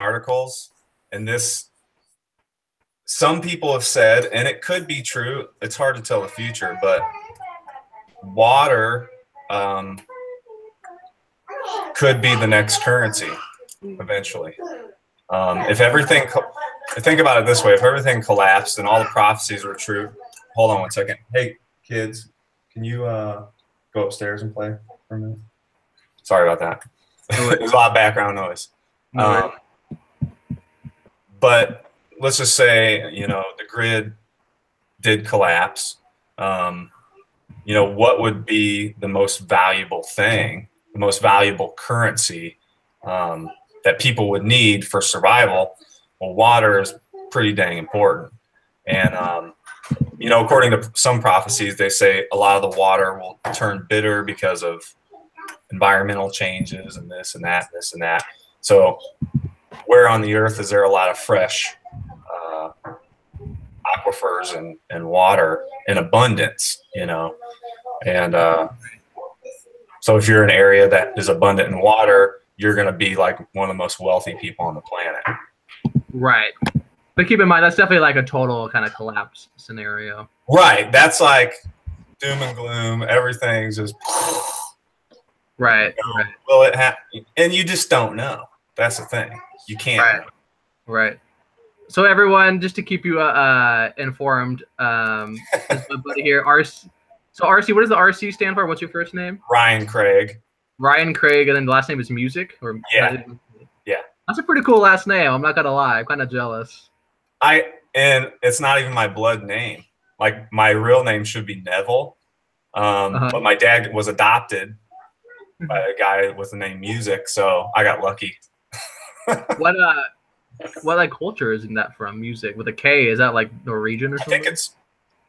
articles, and this, some people have said, and it could be true, it's hard to tell the future, but water could be the next currency eventually. If everything, think about it this way, if everything collapsed and all the prophecies were true, hold on one second. Hey, kids, can you go upstairs and play for a minute? Sorry about that. There's a lot of background noise. But let's just say, you know, the grid did collapse. You know, what would be the most valuable thing, the most valuable currency that people would need for survival? Well, water is pretty dang important. And, you know, according to some prophecies, they say a lot of the water will turn bitter because of environmental changes and this and that, this and that. So where on the earth is there a lot of fresh aquifers and water in abundance, you know? And so if you're in an area that is abundant in water, you're going to be like one of the most wealthy people on the planet. Right. But keep in mind, that's definitely like a total kind of collapse scenario. Right. That's like doom and gloom. Everything's just... Right. You know, right. Well, it happened, and you just don't know. That's the thing. You can't. Right. Right. So everyone, just to keep you informed, my buddy here, RC. So RC, what does the RC stand for? What's your first name? Ryan Craig. Ryan Craig, and then the last name is Musick? Or yeah. Yeah. That's a pretty cool last name. I'm not gonna lie. I'm kind of jealous. And it's not even my blood name. Like, my real name should be Neville. But my dad was adopted by a guy with the name Musick, so I got lucky. What like culture is in that from? Music with a K? Is that like Norwegian or something?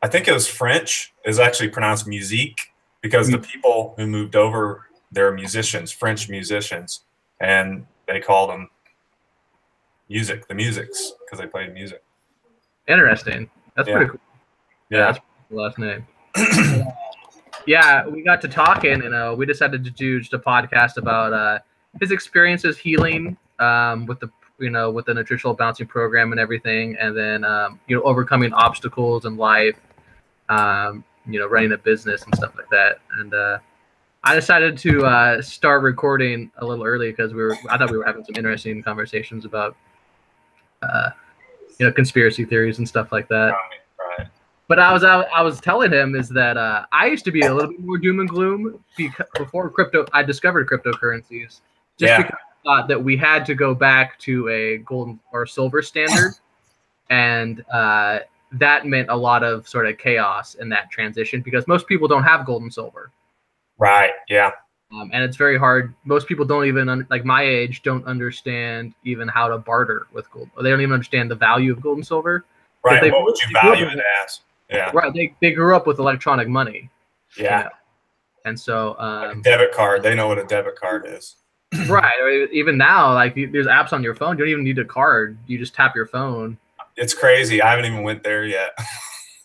I think it was French. It's actually pronounced musique because the people who moved over, they're musicians, French musicians, and they called them music, the musics, because they played music. Interesting. That's pretty cool. Yeah, that's the last name. Yeah, we got to talking, and we decided to do just a podcast about his experiences healing with the with the nutritional balancing program and everything, and then overcoming obstacles in life, running a business and stuff like that. And I decided to start recording a little early because I thought we were having some interesting conversations about conspiracy theories and stuff like that. Right. But I was telling him is that I used to be a little bit more doom and gloom before I discovered cryptocurrencies. Because I thought that we had to go back to a gold or silver standard, and that meant a lot of sort of chaos in that transition because most people don't have gold and silver. Right. Yeah. And it's very hard. Most people don't even like my age don't understand even how to barter with gold. Or they don't even understand the value of gold and silver. Right. What would you value it as? Yeah. Right. They grew up with electronic money. Yeah. And so like a debit card. They know what a debit card is. Right. Or even now, like there's apps on your phone. You don't even need a card. You just tap your phone. It's crazy. I haven't even went there yet.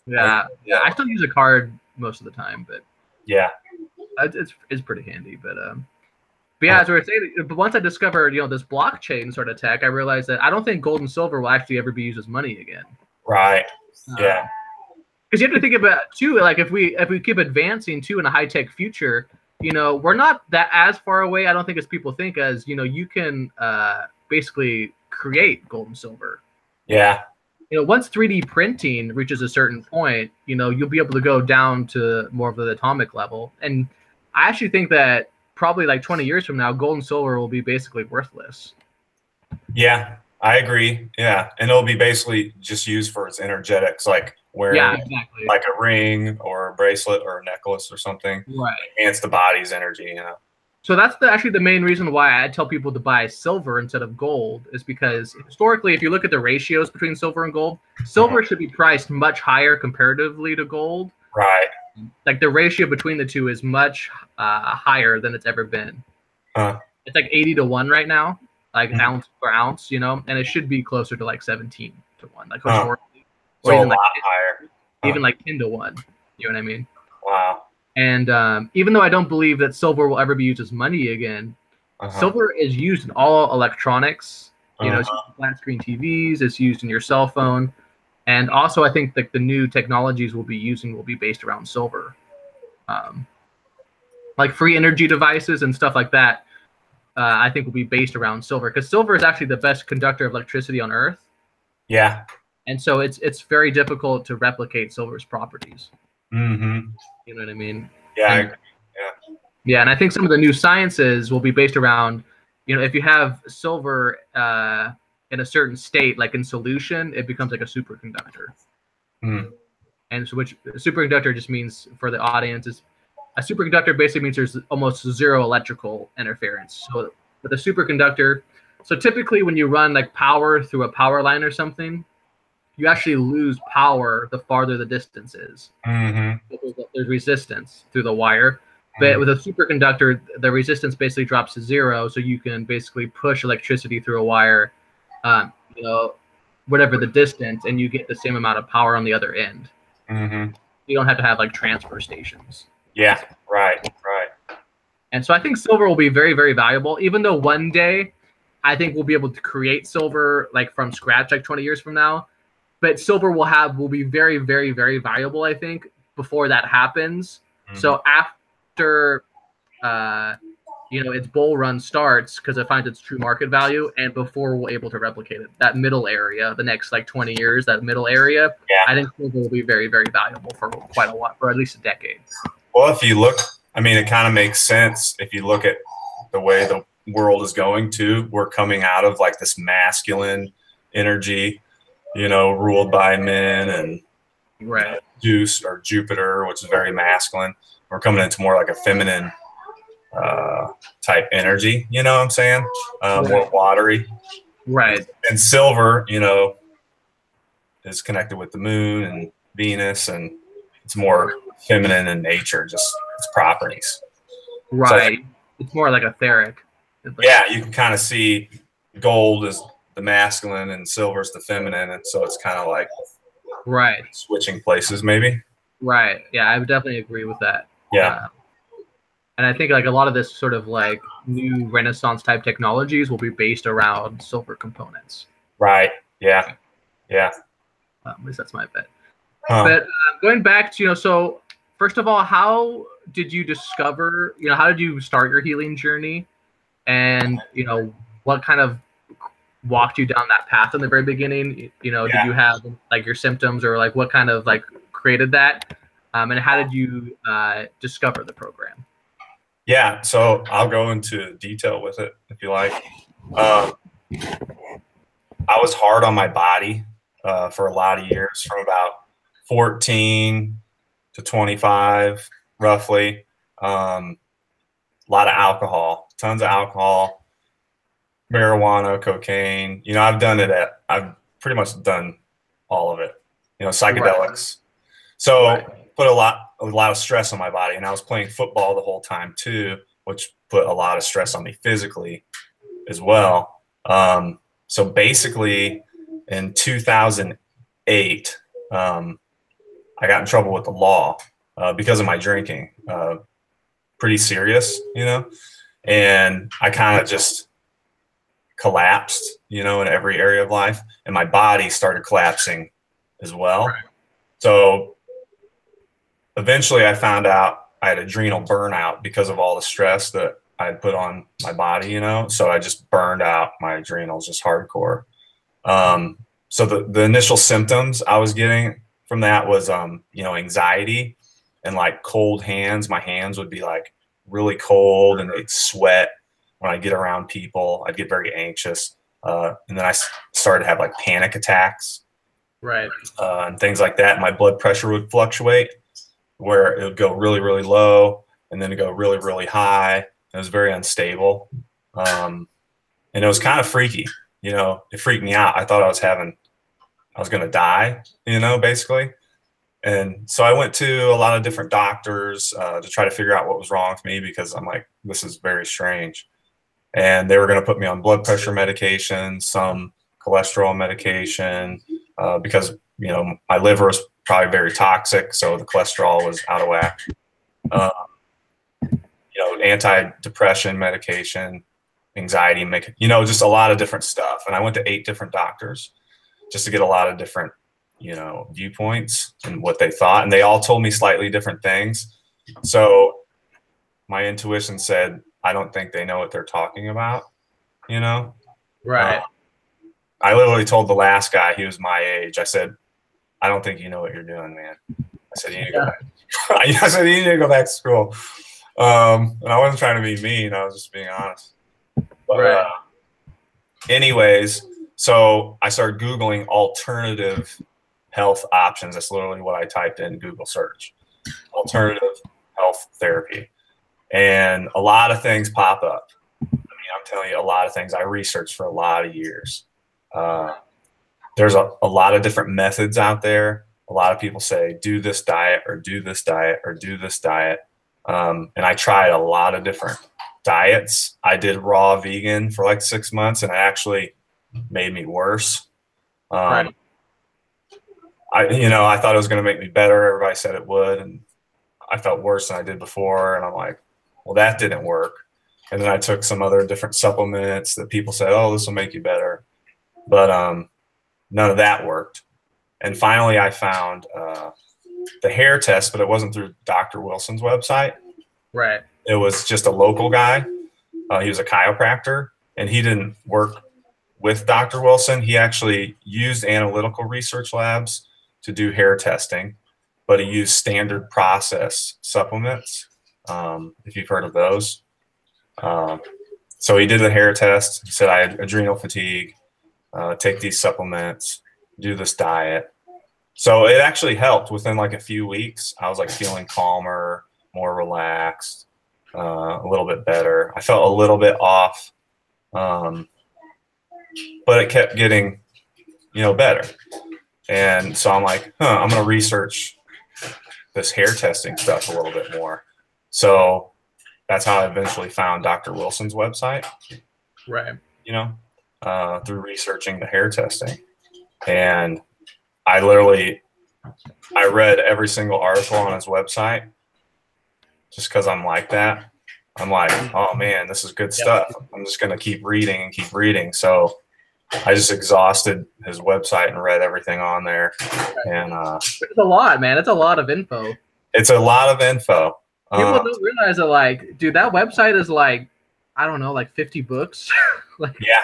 Yeah. I still use a card most of the time, but yeah, it's pretty handy. But yeah, as we were saying, but once I discovered this blockchain sort of tech, I realized that I don't think gold and silver will actually ever be used as money again. Right. Yeah. Because you have to think about too, like if we keep advancing too in a high tech future, we're not that as far away. I don't think as people think as you can basically create gold and silver. Yeah. Once 3D printing reaches a certain point, you'll be able to go down to more of the atomic level. And I actually think that probably like 20 years from now, gold and silver will be basically worthless. Yeah, I agree. Yeah. And it'll be basically just used for its energetics, like wearing like a ring or a bracelet or a necklace or something. Right. Enhance the body's energy, So that's actually the main reason why I tell people to buy silver instead of gold is because historically, if you look at the ratios between silver and gold, silver should be priced much higher comparatively to gold. Right. Like the ratio between the two is much higher than it's ever been. It's like 80-1 right now, like ounce per ounce, and it should be closer to like 17-1, like historically. So even a lot higher. Even like 10-1. You know what I mean? Wow. And even though I don't believe that silver will ever be used as money again, silver is used in all electronics You know, it's used in flat screen TVs. It's used in your cell phone, and also I think that the new technologies we'll be using will be based around silver, like free energy devices and stuff like that. I think will be based around silver, because silver is actually the best conductor of electricity on Earth. Yeah. And so it's very difficult to replicate silver's properties. Mm-hmm. You know what I mean? Yeah. And, yeah, and I think some of the new sciences will be based around, you know, if you have silver in a certain state, like in solution, it becomes like a superconductor. Mm. And so, which superconductor just means, for the audience, is a superconductor basically means there's almost zero electrical interference. So with a superconductor, so typically when you run like power through a power line or something, you actually lose power the farther the distance is. Mm-hmm. There's resistance through the wire. But with a superconductor, the resistance basically drops to zero, so you can basically push electricity through a wire, you know, whatever the distance, and you get the same amount of power on the other end. Mm-hmm. You don't have to have like transfer stations. Yeah, right. And so I think silver will be very, very valuable, even though one day I think we'll be able to create silver like from scratch, like 20 years from now. But silver will be very, very, very valuable, I think, before that happens. Mm-hmm. So after you know, its bull run starts, because it finds its true market value, and before we're able to replicate it, that middle area, the next like 20 years, that middle area, I think silver will be very, very valuable for quite a while, for at least a decade. Well, if you look, I mean, it kind of makes sense if you look at the way the world is going to. We're coming out of like this masculine energy, you know, ruled by men, and Zeus or Jupiter, which is very masculine. We're coming into more like a feminine type energy, you know what I'm saying? More watery. Right. And silver, you know, is connected with the moon and Venus, and it's more feminine in nature, just its properties. Right. So it's more like etheric. Yeah, you can kind of see gold is the masculine and silver is the feminine, and so it's kind of like switching places maybe. Right. Yeah, I would definitely agree with that. Yeah. And I think like a lot of this sort of like new Renaissance type technologies will be based around silver components. Right. Yeah. Yeah. At least that's my bet. But going back to, you know, so first of all, how did you discover, you know, how did you start your healing journey? And, you know, what kind of walked you down that path in the very beginning? You know, did you have like your symptoms, or like what kind of like created that? And how did you discover the program? Yeah, so I'll go into detail with it if you like. I was hard on my body for a lot of years, from about 14 to 25, roughly. A lot of alcohol, tons of alcohol, marijuana, cocaine. You know, I've pretty much done all of it. You know, psychedelics. So put a lot of stress on my body, and I was playing football the whole time too, which put a lot of stress on me physically as well. So basically in 2008, I got in trouble with the law because of my drinking, pretty serious, you know, and I kind of just collapsed, you know, in every area of life, and my body started collapsing as well. So eventually I found out I had adrenal burnout because of all the stress that I had put on my body, you know, so I just burned out my adrenals just hardcore. So the initial symptoms I was getting from that was, you know, anxiety and like cold hands. My hands would be like really cold and they'd sweat when I get around people. I'd get very anxious. And then I started to have like panic attacks. And things like that. My blood pressure would fluctuate, where it would go really, really low and then it go really, really high. It was very unstable. And it was kind of freaky, you know, it freaked me out. I thought I was going to die, you know, basically. And so I went to a lot of different doctors to try to figure out what was wrong with me, because I'm like, this is very strange. And they were going to put me on blood pressure medication, some cholesterol medication, because, you know, my liver was probably very toxic, so the cholesterol was out of whack. You know, anti-depression medication, anxiety, just a lot of different stuff. And I went to 8 different doctors just to get a lot of different, viewpoints and what they thought. And they all told me slightly different things. So my intuition said, I don't think they know what they're talking about, Right. I literally told the last guy, he was my age. I said, I don't think you know what you're doing, man. I said, you need to go back. I said, you need to go back to school. And I wasn't trying to be mean. I was just being honest. But, right. Anyways, so I started Googling alternative health options. That's literally what I typed in Google search. Alternative health therapy. And a lot of things pop up. I mean, I'm telling you, a lot of things. I researched for a lot of years. There's a lot of different methods out there. A lot of people say, do this diet or do this diet or do this diet. And I tried a lot of different diets. I did raw vegan for like 6 months, and it actually made me worse. Right. I thought it was going to make me better. Everybody said it would. And I felt worse than I did before. And I'm like, well, that didn't work. And then I took some other different supplements that people said, oh, this will make you better. But none of that worked. And finally, I found the hair test, but it wasn't through Dr. Wilson's website. Right. It was just a local guy. He was a chiropractor, and he didn't work with Dr. Wilson. He actually used analytical research labs to do hair testing, but he used standard process supplements, if you've heard of those. So he did the hair test. He said, I had adrenal fatigue, take these supplements, do this diet. So it actually helped. Within like a few weeks, I was like feeling calmer, more relaxed, a little bit better. I felt a little bit off, but it kept getting, better. And so I'm like, I'm going to research this hair testing stuff a little bit more. So that's how I eventually found Dr. Wilson's website. Right. Through researching the hair testing. And I read every single article on his website just because I'm like that. I'm like, oh man, this is good stuff. I'm just going to keep reading and keep reading. So I just exhausted his website and read everything on there. And it's a lot, man. It's a lot of info. It's a lot of info. People don't realize that, like, dude, that website is like, I don't know, like 50 books. Yeah.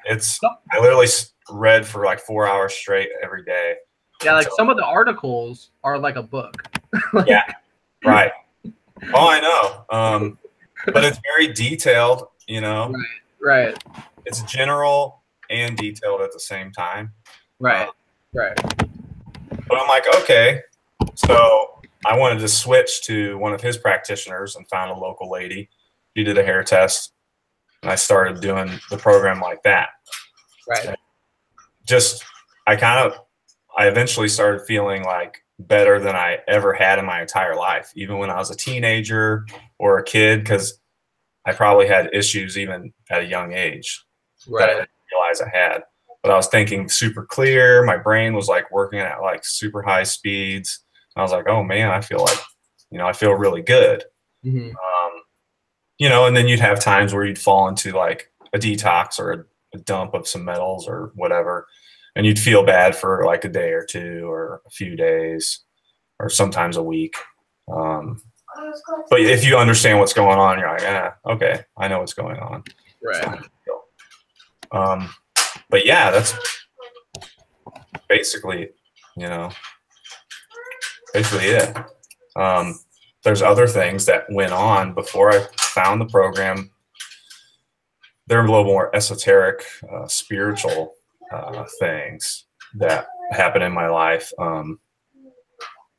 I literally read for like 4 hours straight every day. Yeah, like some of the articles are like a book. Yeah, right. Oh, I know. But it's very detailed, Right. It's general and detailed at the same time. Right. But I'm like, okay. So I wanted to switch to one of his practitioners and found a local lady. She did a hair test, and I started doing the program like that. Right. I eventually started feeling like better than I ever had in my entire life, even when I was a teenager or a kid, because I probably had issues even at a young age that I didn't realize I had. But I was thinking super clear. My brain was like working at like super high speeds. And I was like, oh man, I feel like, I feel really good. Mm-hmm. And then you'd have times where you'd fall into like a detox or a dump of some metals or whatever. And you'd feel bad for like a day or two or a few days or sometimes a week. But if you understand what's going on, you're like, okay, I know what's going on. Right. But yeah, that's basically, it. There's other things that went on before I found the program. They're a little more esoteric, spiritual things that happen in my life. I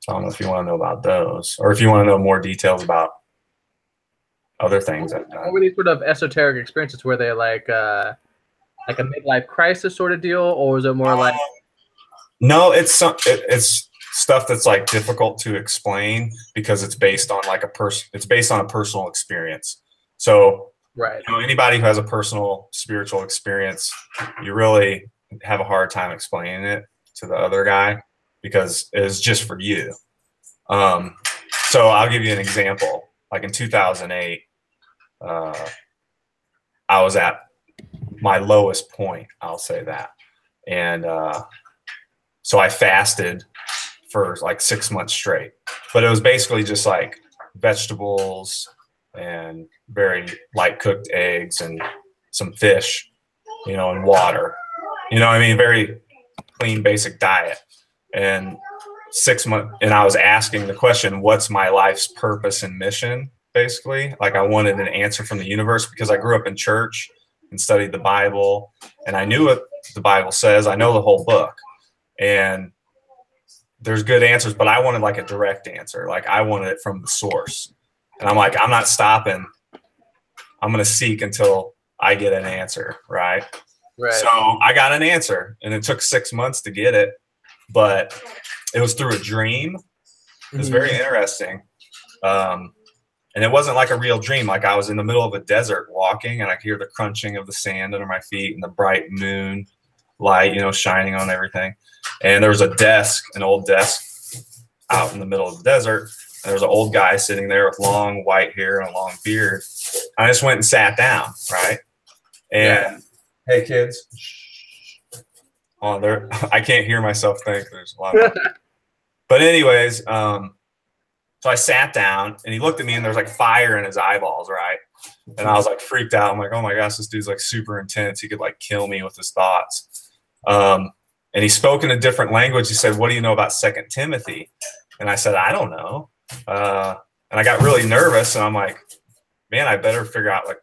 don't know if you want to know about those, or if you want to know more details about other things I've done. What were these sort of esoteric experiences? Were they like a midlife crisis sort of deal, or was it more like? No, it's stuff that's like difficult to explain because it's based on like it's based on a personal experience. So right. Anybody who has a personal spiritual experience, you really have a hard time explaining it to the other guy because it's just for you. So I'll give you an example. Like in 2008, I was at my lowest point, I'll say that. And so I fasted for like 6 months straight, but it was basically just like vegetables and very light cooked eggs and some fish, you know, and water, you know what I mean? Very clean, basic diet. And 6 months, and I was asking the question, what's my life's purpose and mission? Basically, like I wanted an answer from the universe, because I grew up in church and studied the Bible, and I knew what the Bible says. I know the whole book, and there's good answers, but I wanted like a direct answer. Like I wanted it from the source. And I'm like, I'm not stopping. I'm going to seek until I get an answer. Right. Right. So I got an answer, and it took 6 months to get it, but it was through a dream. It was very interesting. And it wasn't like a real dream. Like I was in the middle of a desert walking, and I could hear the crunching of the sand under my feet and the bright moon light, you know, shining on everything. And there was a desk, an old desk out in the middle of the desert. And there was an old guy sitting there with long white hair and a long beard. I just went and sat down, right? And hey, kids. Oh, there. I can't hear myself think. There's a lot of but anyways, so I sat down, and he looked at me, and there's like fire in his eyeballs, right? And I was like freaked out. I'm like, oh my gosh, this dude's like super intense. He could like kill me with his thoughts. And he spoke in a different language. He said, what do you know about 2 Timothy? And I said, I don't know. And I got really nervous, and I'm like, man, I better figure out like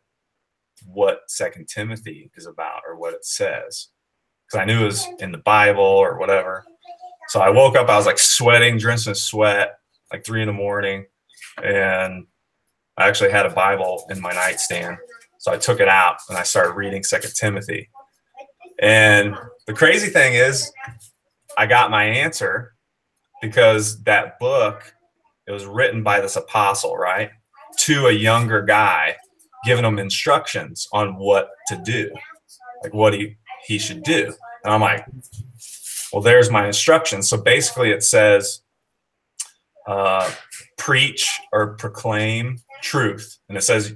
what 2 Timothy is about or what it says. Because I knew it was in the Bible or whatever. So I woke up, I was like sweating, drenched in sweat, like 3 a.m. And I actually had a Bible in my nightstand. So I took it out, and I started reading 2 Timothy. And the crazy thing is, I got my answer because that book, it was written by this apostle, right, to a younger guy, giving him instructions on what to do, like what he should do. And I'm like, well, there's my instructions. So basically it says, preach or proclaim truth. And it says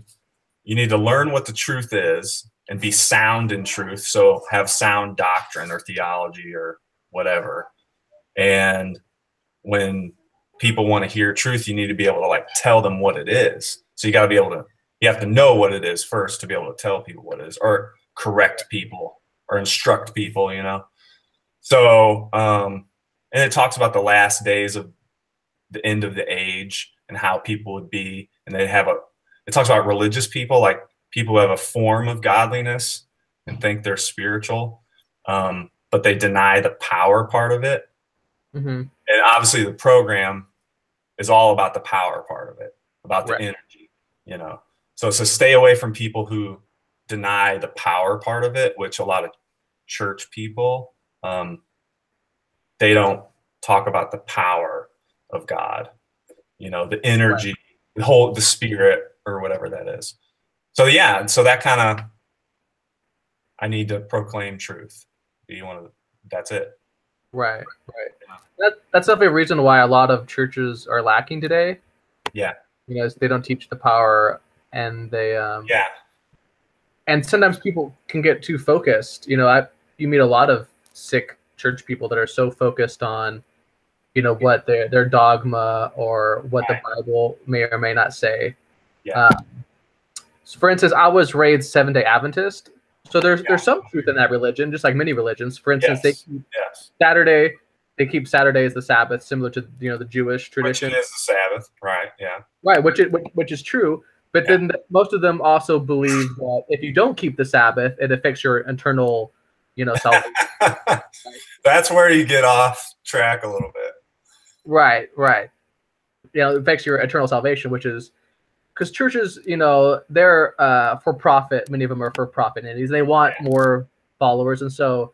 you need to learn what the truth is and be sound in truth. So have sound doctrine or theology or whatever. And when people want to hear truth, you need to be able to like tell them what it is. So you got to be able to, you have to know what it is first to be able to tell people what it is, or correct people or instruct people, you know? So, and it talks about the last days of the end of the age and how people would be, and they have it talks about religious people, like people who have a form of godliness and think they're spiritual, but they deny the power part of it. And obviously the program is all about the power part of it, about the energy, you know? So stay away from people who deny the power part of it, which a lot of church people, they don't talk about the power of God, you know, the energy, the spirit, or whatever that is. So yeah, so that kind of, I need to proclaim truth. That's it. Right. That's definitely a reason why a lot of churches are lacking today. Yeah. You know, they don't teach the power, and they and sometimes people can get too focused. You know, you meet a lot of sick church people that are so focused on, you know, what their dogma or what the Bible may or may not say. So for instance, I was raised Seventh-day Adventist, so there's some truth in that religion, just like many religions. For instance, they keep Saturday. They keep Saturday as the Sabbath, similar to, you know, the Jewish tradition. Which is the Sabbath, right? Yeah. Right, which is true. But then most of them also believe that if you don't keep the Sabbath, it affects your internal, you know, salvation. That's where you get off track a little bit. Right. You know, it affects your internal salvation, which is because churches, you know, they're for profit. Many of them are for profit entities. They want more followers, and so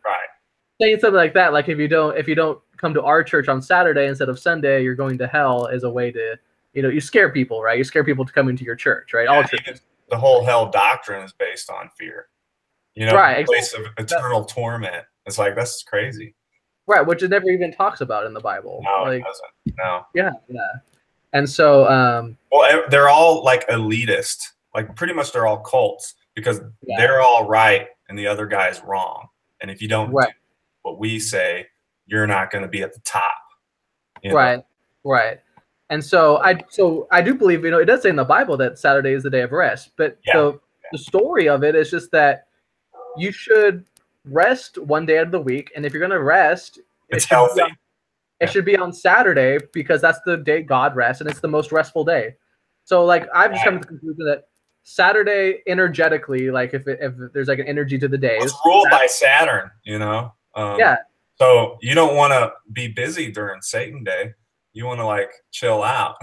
saying something like that, like if you don't come to our church on Saturday instead of Sunday, you're going to hell, is a way to, you know, you scare people, right? You scare people to coming to your church, right? All churches. The whole hell doctrine is based on fear. You know, a place of eternal torment. It's like, that's crazy. Right, which it never even talks about in the Bible. No, it doesn't. No. Yeah. And so well, they're all like elitist. Like pretty much they're all cults, because Yeah. they're all right and the other guy's wrong. And if you don't Right. do what we say, you're not going to be at the top. You know? Right. Right. And so I do believe, it does say in the Bible that Saturday is the day of rest, but Yeah. the story of it is just that you should rest one day out of the week, and if you're going to rest, It's healthy. It should be on Saturday because that's the day God rests, and it's the most restful day. So, like, I've just come to the conclusion that Saturday, energetically, like if there's like an energy to the days, It's ruled by Saturn, you know. Yeah. So you don't want to be busy during Satan Day. You want to like chill out.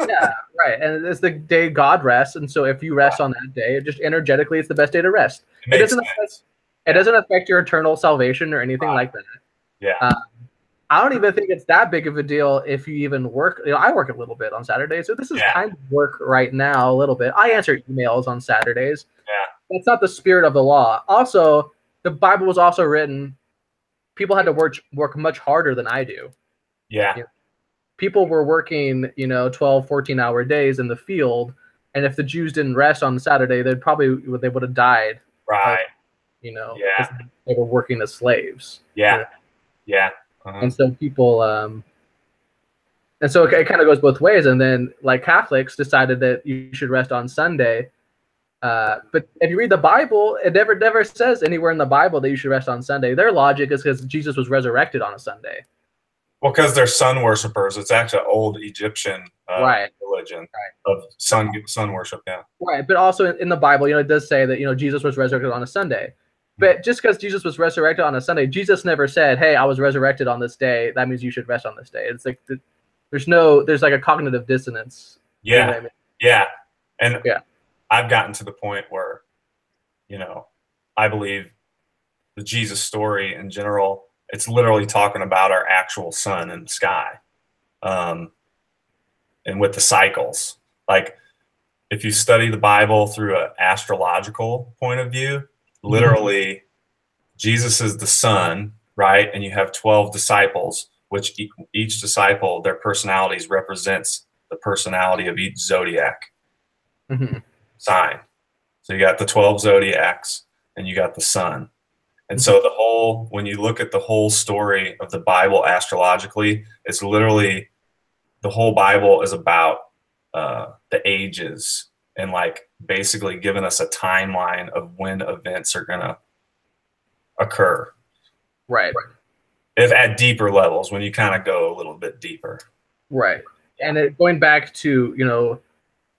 Yeah, right. And it's the day God rests, and so if you rest on that day, just energetically, it's the best day to rest. It doesn't affect, it doesn't affect your eternal salvation or anything like that. Yeah. I don't even think it's that big of a deal if you even work. I work a little bit on Saturdays, so this is kind of work right now a little bit. I answer emails on Saturdays. Yeah. That's not the spirit of the law. Also, the Bible was also written. People had to work much harder than I do. Yeah. People were working, 12, 14-hour days in the field, and if the Jews didn't rest on Saturday, they would have died. Right. They were working as slaves. Yeah. Yeah. And so people, and so it kind of goes both ways. And then, like, Catholics decided that you should rest on Sunday. But if you read the Bible, it never says anywhere in the Bible that you should rest on Sunday. Their logic is because Jesus was resurrected on a Sunday. Well, because they're sun worshipers. It's actually old Egyptian religion of sun worship. Yeah. Right. But also in the Bible, it does say that, Jesus was resurrected on a Sunday. But just because Jesus was resurrected on a Sunday, Jesus never said, "Hey, I was resurrected on this day. That means you should rest on this day." It's like there's like a cognitive dissonance. Yeah. You know what I mean? Yeah. And I've gotten to the point where, I believe the Jesus story in general, it's literally talking about our actual sun in the sky. And with the cycles, like if you study the Bible through an astrological point of view, literally Jesus is the sun, right? And you have 12 disciples, which each disciple, their personalities represents the personality of each zodiac sign. So you got the 12 zodiacs and you got the sun. And so when you look at the whole story of the Bible astrologically, it's literally the whole Bible is about the ages and like basically giving us a timeline of when events are going to occur. Right. If at deeper levels, when you kind of go a little bit deeper. Right. And going back to,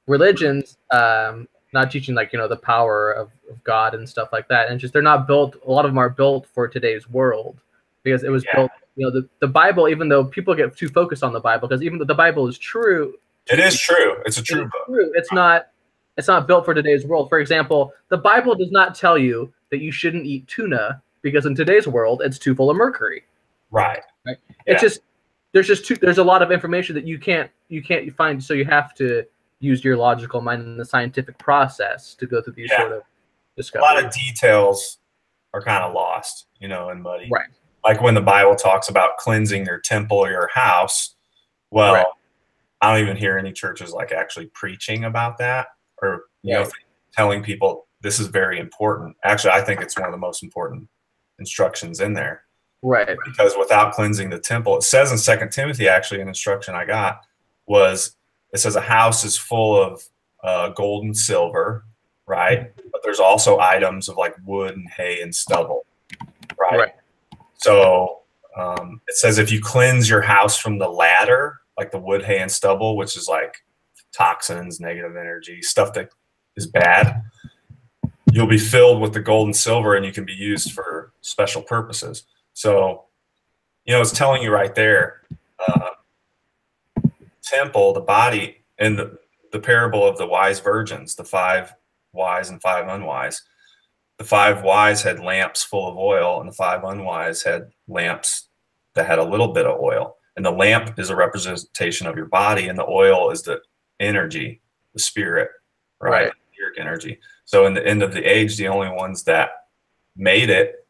religions, not teaching like, the power of God and stuff like that. And just, they're not built, a lot of them are built for today's world because it was built, the Bible, even though people get too focused on the Bible, because even though the Bible is true. It is true. It's a true book. It's not built for today's world. For example, the Bible does not tell you that you shouldn't eat tuna because in today's world, it's too full of mercury. Right. Yeah. It's just, there's a lot of information that you can't find. So you have to use your logical mind in the scientific process to go through these sort of discoveries. A lot of details are kind of lost, and muddy. Right. Like when the Bible talks about cleansing your temple or your house. Well, I don't even hear any churches like actually preaching about that or, telling people this is very important. Actually, I think it's one of the most important instructions in there. Right. Because without cleansing the temple, it says in 2 Timothy, actually, an instruction I got was, it says a house is full of gold and silver, right? But there's also items of like wood and hay and stubble, right? So it says if you cleanse your house from the latter, like the wood, hay, and stubble, which is like toxins, negative energy, stuff that is bad, you'll be filled with the gold and silver and you can be used for special purposes. So, it's telling you right there, temple, the body, and the parable of the wise virgins, the 5 wise and 5 unwise. The 5 wise had lamps full of oil, and the 5 unwise had lamps that had a little bit of oil. And the lamp is a representation of your body, and the oil is the energy, the spirit, right? Etheric energy. So in the end of the age, the only ones that made it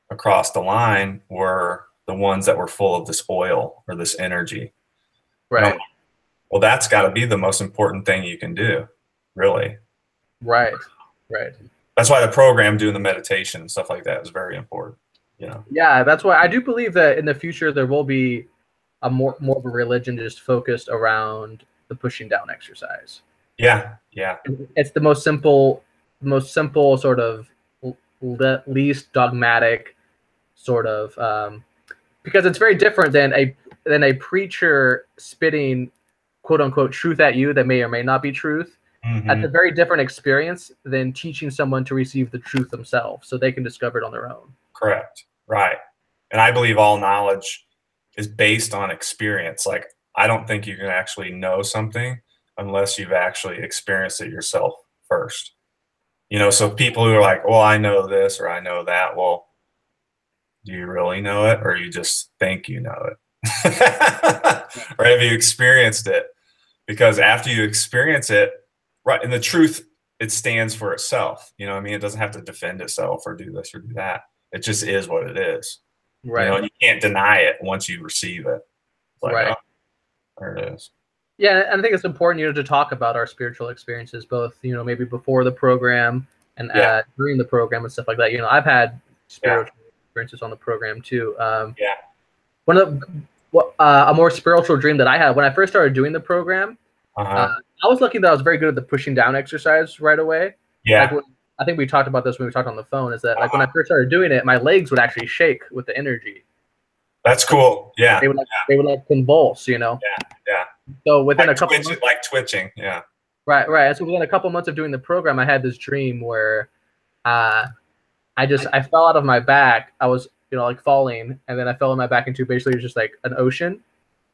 across the line were the ones that were full of this oil or this energy. Right. Well, that's got to be the most important thing you can do, really. Right. Right. That's why the program doing the meditation and stuff like that is very important. You know. Yeah, that's why I do believe that in the future there will be a more of a religion just focused around the pushing down exercise. Yeah. Yeah. It's the most simple sort of least dogmatic sort of because it's very different than a preacher spitting quote unquote truth at you that may or may not be truth. That's a very different experience than teaching someone to receive the truth themselves so they can discover it on their own. Correct. Right. And I believe all knowledge is based on experience. Like, I don't think you can actually know something unless you've actually experienced it yourself first. You know, so people who are like, well, I know this or I know that. Well, do you really know it, or you just think you know it? Or have you experienced it? Because after you experience it, right, and the truth, it stands for itself. You know what I mean? It doesn't have to defend itself or do this or do that. It just is what it is. Right. You know, and you can't deny it once you receive it. It's like, right. oh, there it is. Yeah, and I think it's important, to talk about our spiritual experiences, both, maybe before the program and during the program and stuff like that. I've had spiritual experiences on the program too. One of a more spiritual dream that I had when I first started doing the program, I was lucky that I was very good at the pushing down exercise right away. Yeah. Like I think we talked about this when we talked on the phone, is that like when I first started doing it, my legs would actually shake with the energy. That's cool. Yeah. They would convulse, Yeah. So within like a couple months, like twitching. Yeah. Right. So within a couple months of doing the program, I had this dream where I fell out of my back. I was, falling, and then I fell on my back into basically just like an ocean.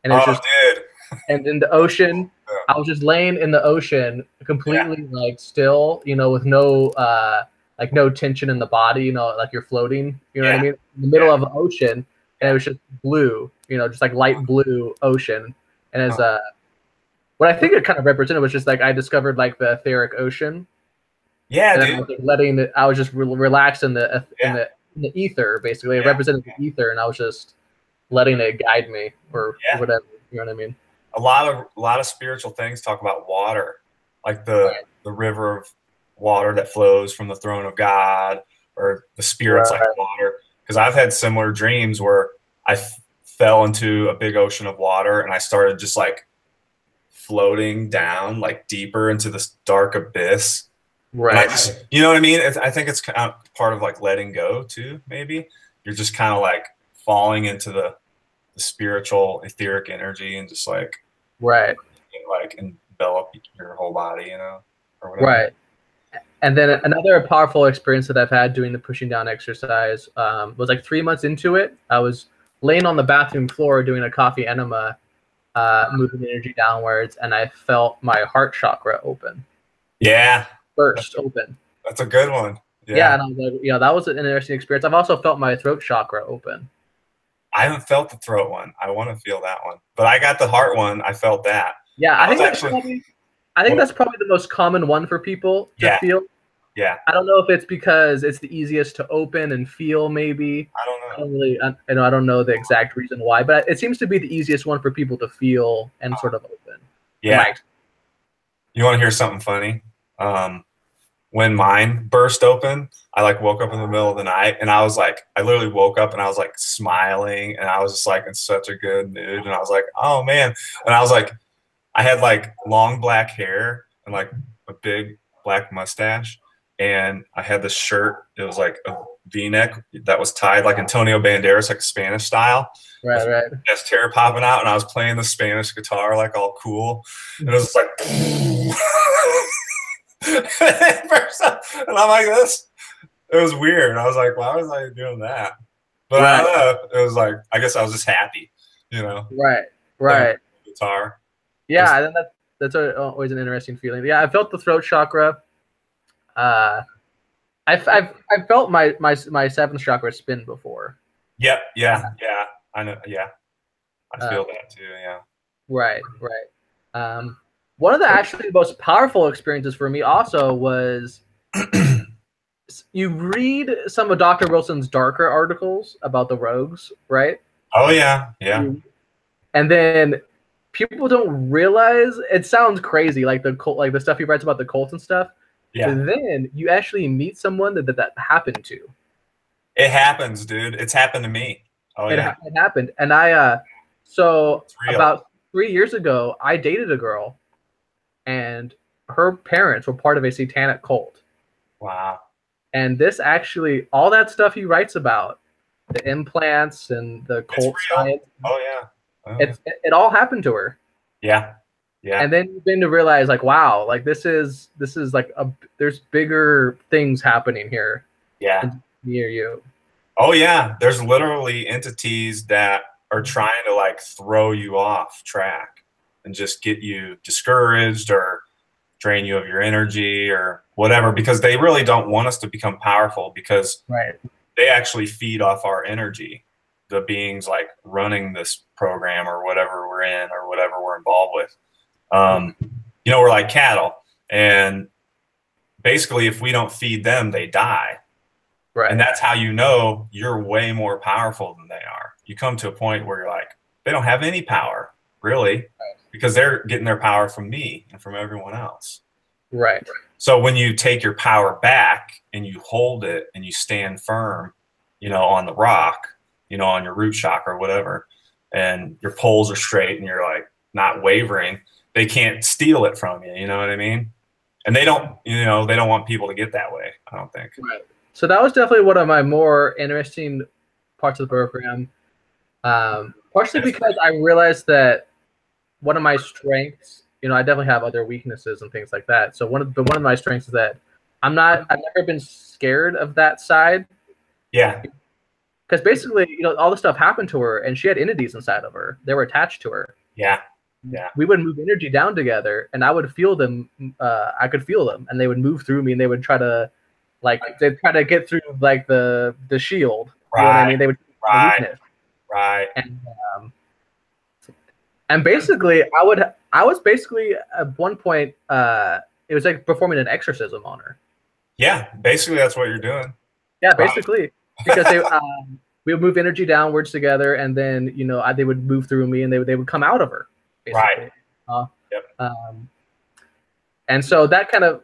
And it's dude. And in the ocean, I was just laying in the ocean completely like still, with no no tension in the body, like you're floating, you know what I mean? In the middle of an ocean, and it was just blue, just like light blue ocean. And as what I think it kind of represented was just like I discovered like the etheric ocean. Yeah, and dude. I was like letting it, I was just relaxed in the ether, basically. It represented the ether, and I was just letting it guide me or whatever. You know what I mean? A lot of spiritual things talk about water, like the river of water that flows from the throne of God, or the spirits like water. Because I've had similar dreams where I fell into a big ocean of water, and I started just like floating down like deeper into this dark abyss. Right. And I just, you know what I mean? I think it's kind of part of like letting go too. Maybe you're just kind of like falling into the spiritual etheric energy and just like envelop your whole body, or whatever. Right. And then another powerful experience that I've had doing the pushing down exercise was like 3 months into it. I was laying on the bathroom floor doing a coffee enema, moving the energy downwards, and I felt my heart chakra open. Yeah. Burst open. That's a good one. Yeah, and I was like, that was an interesting experience. I've also felt my throat chakra open. I haven't felt the throat one. I want to feel that one, but I got the heart one. I felt that. Yeah, I think that's probably the most common one for people to feel. Yeah. I don't know if it's because it's the easiest to open and feel. Maybe I don't know. I don't know the exact reason why, but it seems to be the easiest one for people to feel and sort of open. Yeah. You want to hear something funny? When mine burst open, I like woke up in the middle of the night, and I was like, I literally woke up and I was like smiling, and I was just like in such a good mood, and I was like, oh man. And I was like, I had like long black hair and like a big black mustache, and I had this shirt. It was like a V-neck that was tied like Antonio Banderas, like a Spanish style. Right. Chest hair popping out, and I was playing the Spanish guitar like all cool, and it was just like and I'm like this. It was weird. I was like, why was I doing that? But I don't know. It was like, I guess I was just happy, Right. Guitar. Yeah, and then that's always an interesting feeling. Yeah, I felt the throat chakra. I felt my seventh chakra spin before. Yep. Yeah. I know. Yeah. I feel that too. Yeah. Right. One of the actually most powerful experiences for me also was you read some of Dr. Wilson's darker articles about the rogues, right? Oh yeah. And then people don't realize, it sounds crazy, like the cult, like the stuff he writes about the cult and stuff, Yeah. But then you actually meet someone that happened to. It happens, dude. It's happened to me. Oh yeah. It happened, and so It's real. about 3 years ago, I dated a girl, and her parents were part of a satanic cult. Wow. And this actually, all that stuff he writes about, the implants and the It's cult real. science, Oh yeah. Oh, yeah. it all happened to her. Yeah. Yeah. And then you begin to realize, like, wow, like this is like there's bigger things happening here Yeah. near you. Oh yeah. There's literally entities that are trying to like throw you off track and just get you discouraged or drain you of your energy or whatever, because they really don't want us to become powerful, because Right. they actually feed off our energy, the beings like running this program or whatever we're in or whatever we're involved with. You know, we're like cattle, and basically if we don't feed them, they die. Right. And that's how you know you're way more powerful than they are. You come to a point where you're like, they don't have any power, really, because they're getting their power from me and from everyone else. Right. So when you take your power back and you hold it and you stand firm, you know, on the rock, you know, on your root chakra or whatever, and your poles are straight and you're like not wavering, they can't steal it from you. You know what I mean? And they don't, you know, they don't want people to get that way, I don't think. Right. So that was definitely one of my more interesting parts of the program. Partially because I realized that one of my strengths, you know, I definitely have other weaknesses and things like that. So one of my strengths is that I've never been scared of that side. Yeah. Because basically, you know, all this stuff happened to her, and she had entities inside of her. They were attached to her. Yeah. Yeah. We would move energy down together, and I would feel them. I could feel them, and they would move through me, and they would try to, like, they'd try to get through like the shield. Right. You know what I mean? They would Right. weakness. Right. And basically, I was basically at one point, it was like performing an exorcism on her. Yeah, basically that's what you're doing. Yeah, basically, because we would move energy downwards together, and then, you know, they would move through me, and they would come out of her. Basically. Right. Yep. And so that kind of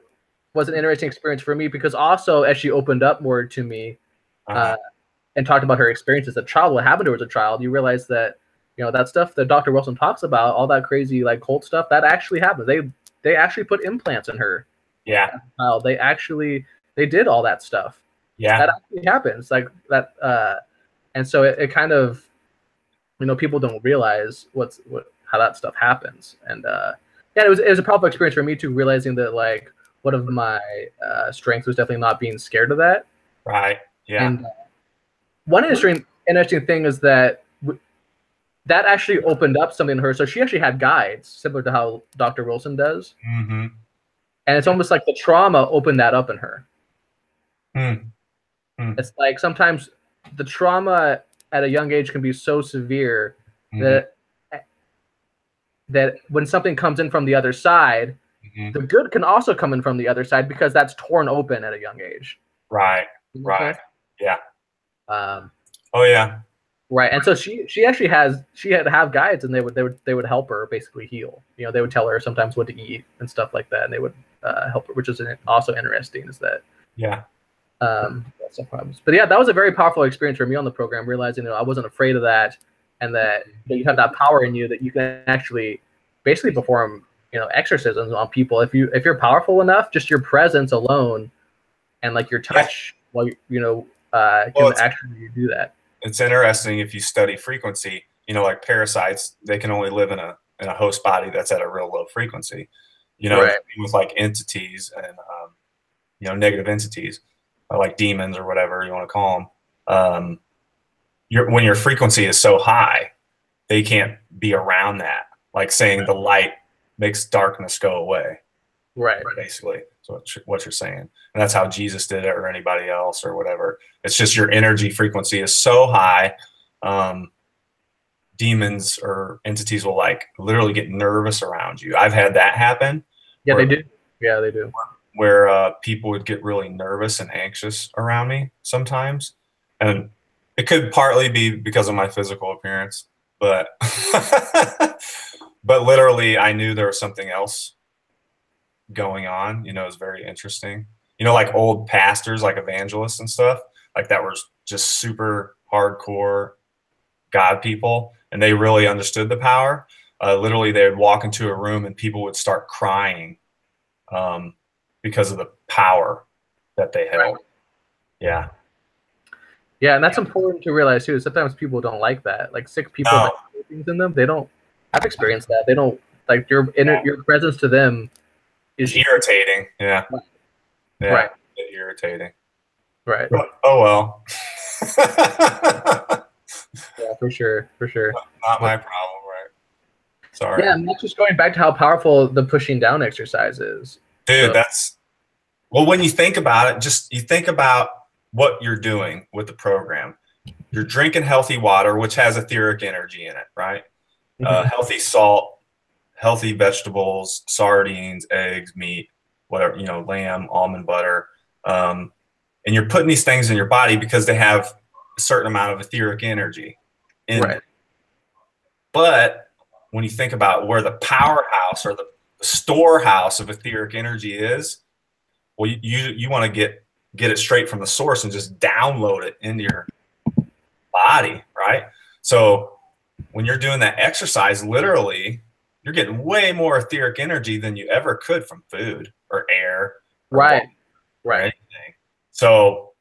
was an interesting experience for me, because also as she opened up more to me, and talked about her experiences as a child, what happened to her as a child, you realize that, you know, that stuff that Dr. Wilson talks about, all that crazy like cult stuff, that actually happened. They actually put implants in her. Yeah. They did all that stuff. Yeah. That actually happens. Like that, and so it kind of, you know, people don't realize how that stuff happens. And yeah, it was a powerful experience for me too, realizing that like one of my strengths was definitely not being scared of that. Right. Yeah. And one interesting thing is that that actually opened up something in her. So she actually had guides, similar to how Dr. Wilson does. Mm-hmm. And it's almost like the trauma opened that up in her. It's like sometimes the trauma at a young age can be so severe that when something comes in from the other side, the good can also come in from the other side, because that's torn open at a young age. Right. Right. Yeah. Oh yeah. Right. And so she actually had to have guides, and they would help her basically heal. You know, they would tell her sometimes what to eat and stuff like that, and they would help her, which is also interesting. Is that that's some problems. But yeah, that was a very powerful experience for me on the program, realizing that I wasn't afraid of that, and that you have that power in you that you can actually basically perform, you know, exorcisms on people. If you're powerful enough, just your presence alone and like your touch, can actually do that. It's interesting if you study frequency, you know, like parasites, they can only live in a host body that's at a real low frequency, you know, with like entities and, you know, negative entities, like demons or whatever you want to call them. When your frequency is so high, they can't be around that. Like saying the light makes darkness go away. Right. Basically, so what you're saying. And that's how Jesus did it, or anybody else or whatever. It's just your energy frequency is so high. Demons or entities will like literally get nervous around you. I've had that happen. Yeah, they do. Yeah, they do. Where people would get really nervous and anxious around me sometimes. And it could partly be because of my physical appearance, but but literally I knew there was something else going on, is very interesting. Like old pastors, like evangelists and stuff, like that were just super hardcore God people, and they really understood the power. Literally, they would walk into a room and people would start crying because of the power that they held. Right. Yeah. Yeah, and that's important to realize too. Sometimes people don't like that. Like sick people that have things in them, they don't. I've experienced that. They don't like your presence to them is irritating. Yeah. Yeah. Right. Irritating. Right. Oh well. Yeah, for sure. Not my problem, right? Sorry. Yeah, and that's just going back to how powerful the pushing down exercise is. Dude, well, when you think about it, you think about what you're doing with the program. You're drinking healthy water, which has etheric energy in it, right? Healthy salt, healthy vegetables, sardines, eggs, meat, whatever, lamb, almond butter. And you're putting these things in your body because they have a certain amount of etheric energy in right. it. But when you think about where the powerhouse or the storehouse of etheric energy is, well, you want to get it straight from the source and just download it into your body, right? So when you're doing that exercise, literally, you're getting way more etheric energy than you ever could from food or air. Or right. Or anything. So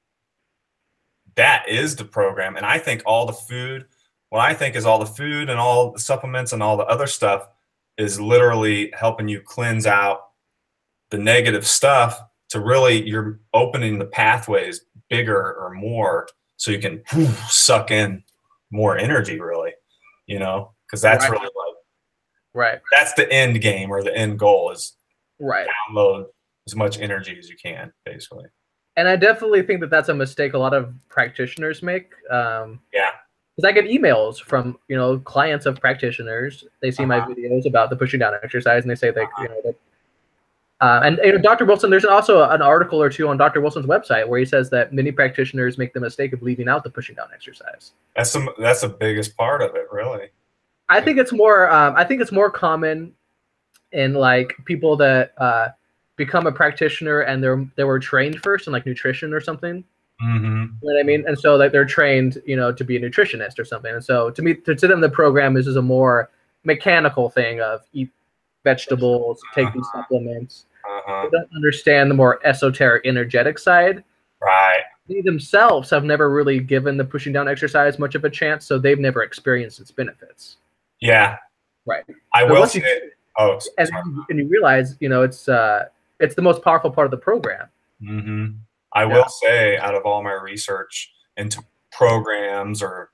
that is the program. And I think all the food, what I think is all the food and all the supplements and all the other stuff is literally helping you cleanse out the negative stuff to really, you're opening the pathways bigger or more so you can suck in more energy, really, because that's really that's the end game or the end goal is download as much energy as you can, basically. And I definitely think that that's a mistake a lot of practitioners make. Yeah. Because I get emails from, clients of practitioners. They see my videos about the pushing down exercise, and they say that, and Dr. Wilson, there's also an article or two on Dr. Wilson's website where he says that many practitioners make the mistake of leaving out the pushing down exercise. That's the biggest part of it, really. I think it's more common in like people that become a practitioner and they were trained first in like nutrition or something. Mm-hmm. You know what I mean? And so like they're trained, to be a nutritionist or something. And so to them, the program is a more mechanical thing of eat vegetables, take these supplements. They don't understand the more esoteric, energetic side. Right. They themselves have never really given the pushing down exercise much of a chance, so they've never experienced its benefits. Yeah. Right. I will say. And you realize, it's the most powerful part of the program. Mm-hmm. I will say, out of all my research into programs or,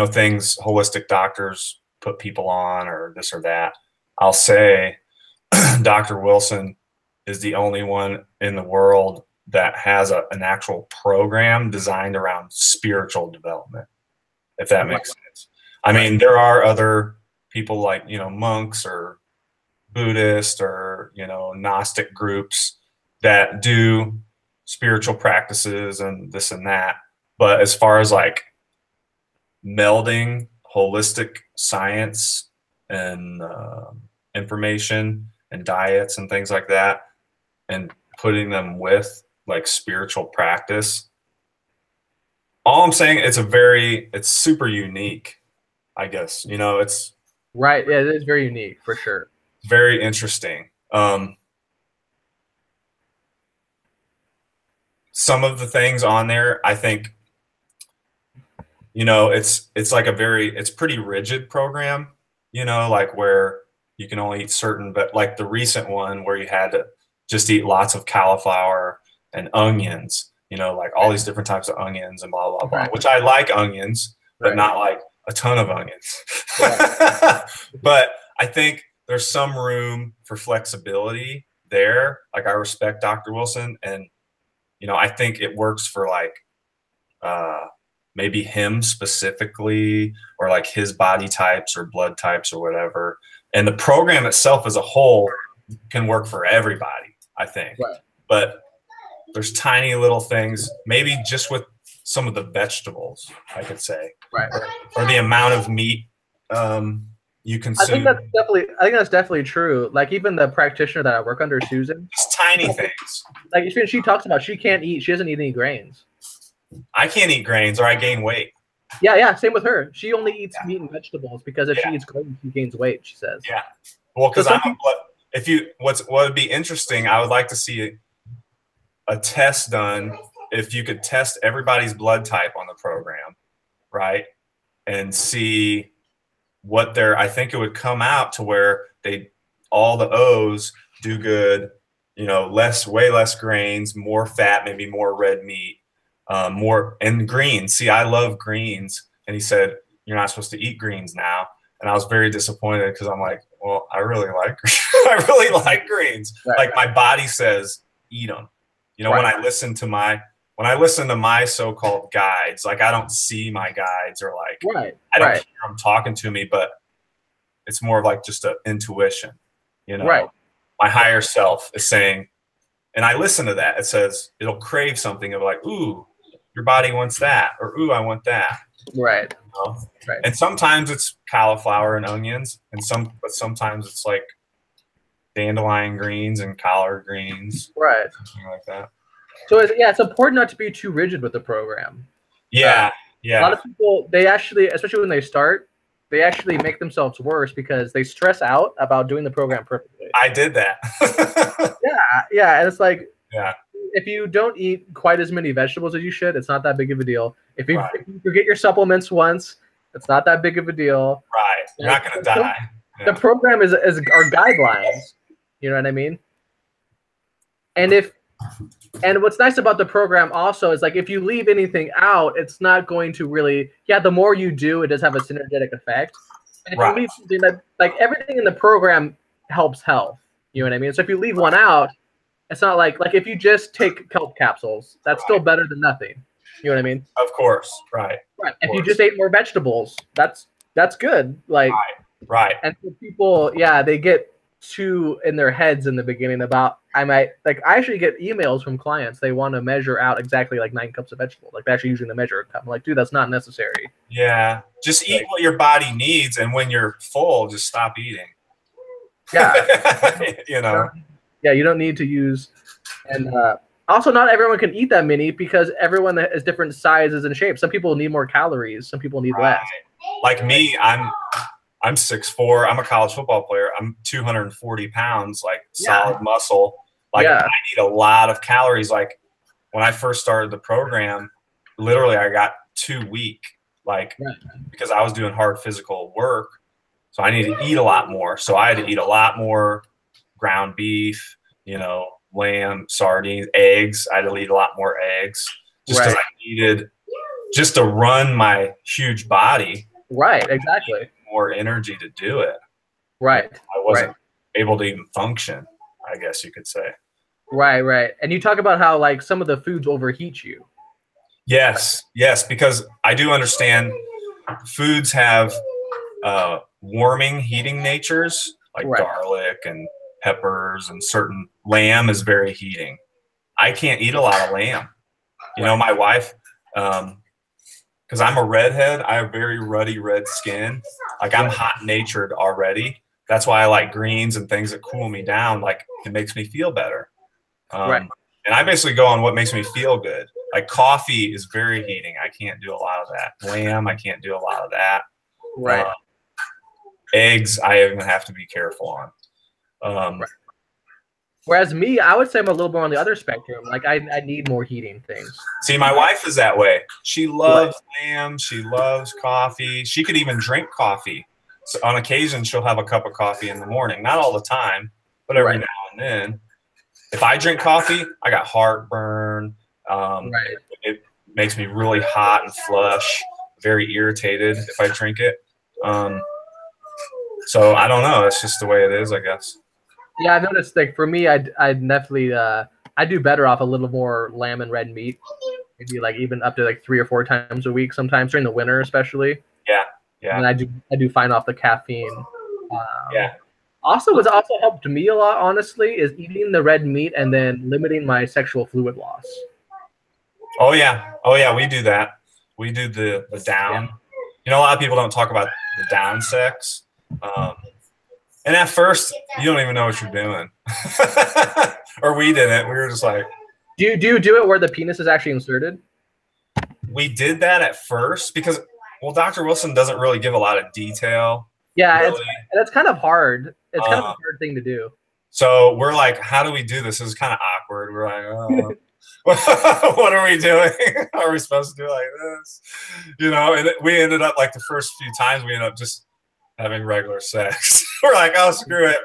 things holistic doctors put people on or this or that, I'll say Dr. Wilson is the only one in the world that has an actual program designed around spiritual development, if that makes sense. I mean, there are other people like, monks or Buddhist or, Gnostic groups that do spiritual practices and this and that. But as far as like melding holistic science and information and diets and things like that and putting them with like spiritual practice, all I'm saying, it's super unique, I guess. It's right. Yeah, it is very unique for sure. Very interesting. Some of the things on there, I think, it's like it's pretty rigid program, like where you can only eat certain, but like the recent one where you had to just eat lots of cauliflower and onions, like all these different types of onions and blah, blah, blah, which I like onions, but not like a ton of onions. But I think there's some room for flexibility there. Like I respect Dr. Wilson and, I think it works for like maybe him specifically or like his body types or blood types or whatever. And the program itself as a whole can work for everybody, I think. Right. But there's tiny little things, maybe just with some of the vegetables, I could say. Right. Or the amount of meat you I think consume that's definitely true. Like even the practitioner that I work under, Susan, just tiny things. like she talks about she can't eat, she doesn't eat any grains. I can't eat grains or I gain weight. Yeah, same with her. She only eats Yeah. meat and vegetables because if she Yeah. eats grains, she gains weight. She says. Yeah. Well, because So what would be interesting, I would like to see a test done if you could test everybody's blood type on the program, right? And see what I think it would come out to where all the O's do good, you know, way less grains, more fat, maybe more red meat, more and greens. See, I love greens. And he said, you're not supposed to eat greens now. And I was very disappointed because I'm like, well, I really like I really like greens. Right. Like my body says, eat them. You know, Right. when I listen to my so-called guides, like I don't see my guides or like I don't hear them talking to me, but it's more of like just an intuition. You know, my higher self is saying, and I listen to that. It says it'll crave something of like, ooh, your body wants that, or ooh, I want that. Right. You know? Right. And sometimes it's cauliflower and onions, but sometimes it's like dandelion greens and collard greens, right? Something like that. So it's important not to be too rigid with the program. Yeah. A lot of people, they actually, especially when they start, they actually make themselves worse because they stress out about doing the program perfectly. I did that. Yeah, and it's like, yeah, if you don't eat quite as many vegetables as you should, it's not that big of a deal. If you forget your supplements once, it's not that big of a deal. Right, you're not gonna die. The program is our guidelines. You know what I mean? And what's nice about the program also is like if you leave anything out, it's not going to really. Yeah, the more you do, it does have a synergetic effect. And if you leave something that, like everything in the program helps health. You know what I mean? So if you leave one out, it's not like if you just take kelp capsules, that's still better than nothing. You know what I mean? Of course, right. If you just ate more vegetables, that's good. Like right. And so people, they get too in their heads in the beginning about I actually get emails from clients. They want to measure out exactly like 9 cups of vegetables. Like they're actually using the measure cup. I'm like, dude, that's not necessary. Yeah, just eat what your body needs, and when you're full, just stop eating. Yeah, you know. Yeah, you don't need to use, and also not everyone can eat that many because everyone has different sizes and shapes. Some people need more calories. Some people need less. Like me, I'm 6'4". I'm a college football player. I'm 240 pounds, like solid muscle. Like I need a lot of calories. Like when I first started the program, literally I got too weak, because I was doing hard physical work. So I needed to eat a lot more. So I had to eat a lot more ground beef, lamb, sardines, eggs. I had to eat a lot more eggs just because I needed just to run my huge body. Right, exactly. More energy to do it. Right. I wasn't able to even function, I guess you could say. Right. And you talk about how like some of the foods overheat you. Yes, because I do understand foods have warming, heating natures, like garlic and peppers, and certain lamb is very heating. I can't eat a lot of lamb. You know, my wife, because I'm a redhead, I have very ruddy red skin. Like I'm hot-natured already. That's why I like greens and things that cool me down. Like it makes me feel better. And I basically go on what makes me feel good. Like coffee is very heating. I can't do a lot of that. Lamb, I can't do a lot of that. Eggs, I even have to be careful on. Whereas me, I would say I'm a little more on the other spectrum. Like I need more heating things. See, my wife is that way. She loves lamb. She loves coffee. She could even drink coffee. So on occasion, she'll have a cup of coffee in the morning. Not all the time, but every now and then. If I drink coffee, I got heartburn. It makes me really hot and flush, very irritated if I drink it. So I don't know. It's just the way it is, I guess. Yeah, I've noticed. Like for me, I definitely I do better off a little more lamb and red meat. Maybe like even up to like 3 or 4 times a week. Sometimes during the winter, especially. Yeah. And I do find off the caffeine. Also, what's also helped me a lot, honestly, is eating the red meat and then limiting my sexual fluid loss. Oh yeah, we do that. We do the down. You know, a lot of people don't talk about the down sex. And at first, you don't even know what you're doing. Or we didn't. We were just like. Do you do it where the penis is actually inserted? We did that at first because, well, Dr. Wilson doesn't really give a lot of detail. Yeah, really. it's kind of hard. It's kind of a hard thing to do. So we're like, how do we do this? This is kind of awkward. We're like, oh, what are we doing? Are we supposed to do like this? You know, and we ended up like the first few times we ended up just having regular sex. We're like, oh, screw it.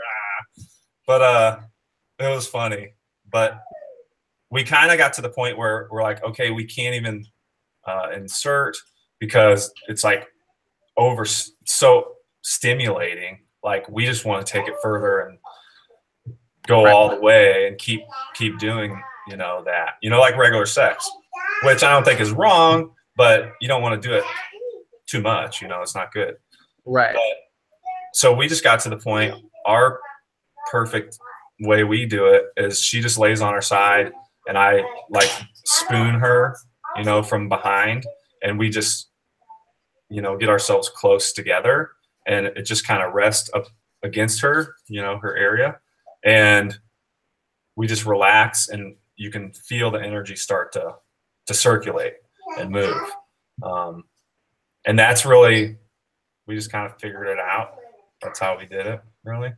But it was funny. But we kind of got to the point where we're like, okay, we can't even insert because it's like so stimulating. Like we just want to take it further and go all the way and keep doing, you know, that, you know, like regular sex, which I don't think is wrong, but you don't want to do it too much. You know, it's not good. Right. But, so we just got to the point, our perfect way we do it is she just lays on her side and I like spoon her, you know, from behind, and we just, you know, get ourselves close together and it just kind of rests up against her, you know, her area. And we just relax and you can feel the energy start to circulate and move. And that's really, we just kind of figured it out. That's how we did it, really.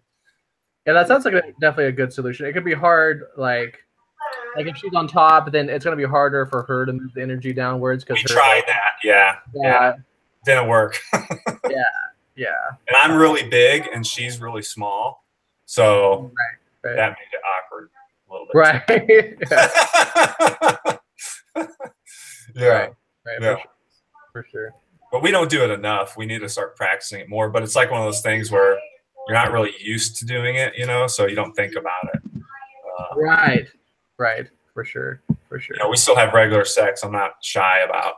Yeah, that sounds like definitely a good solution. It could be hard, like if she's on top, then it's going to be harder for her to move the energy downwards. We tried that, yeah. Didn't work. Yeah. And I'm really big and she's really small. So right. That made it awkward a little bit. Right. Yeah. Right. Yeah. For sure. But we don't do it enough. We need to start practicing it more. But it's like one of those things where you're not really used to doing it, you know, so you don't think about it. Right. For sure. You know, we still have regular sex. I'm not shy about,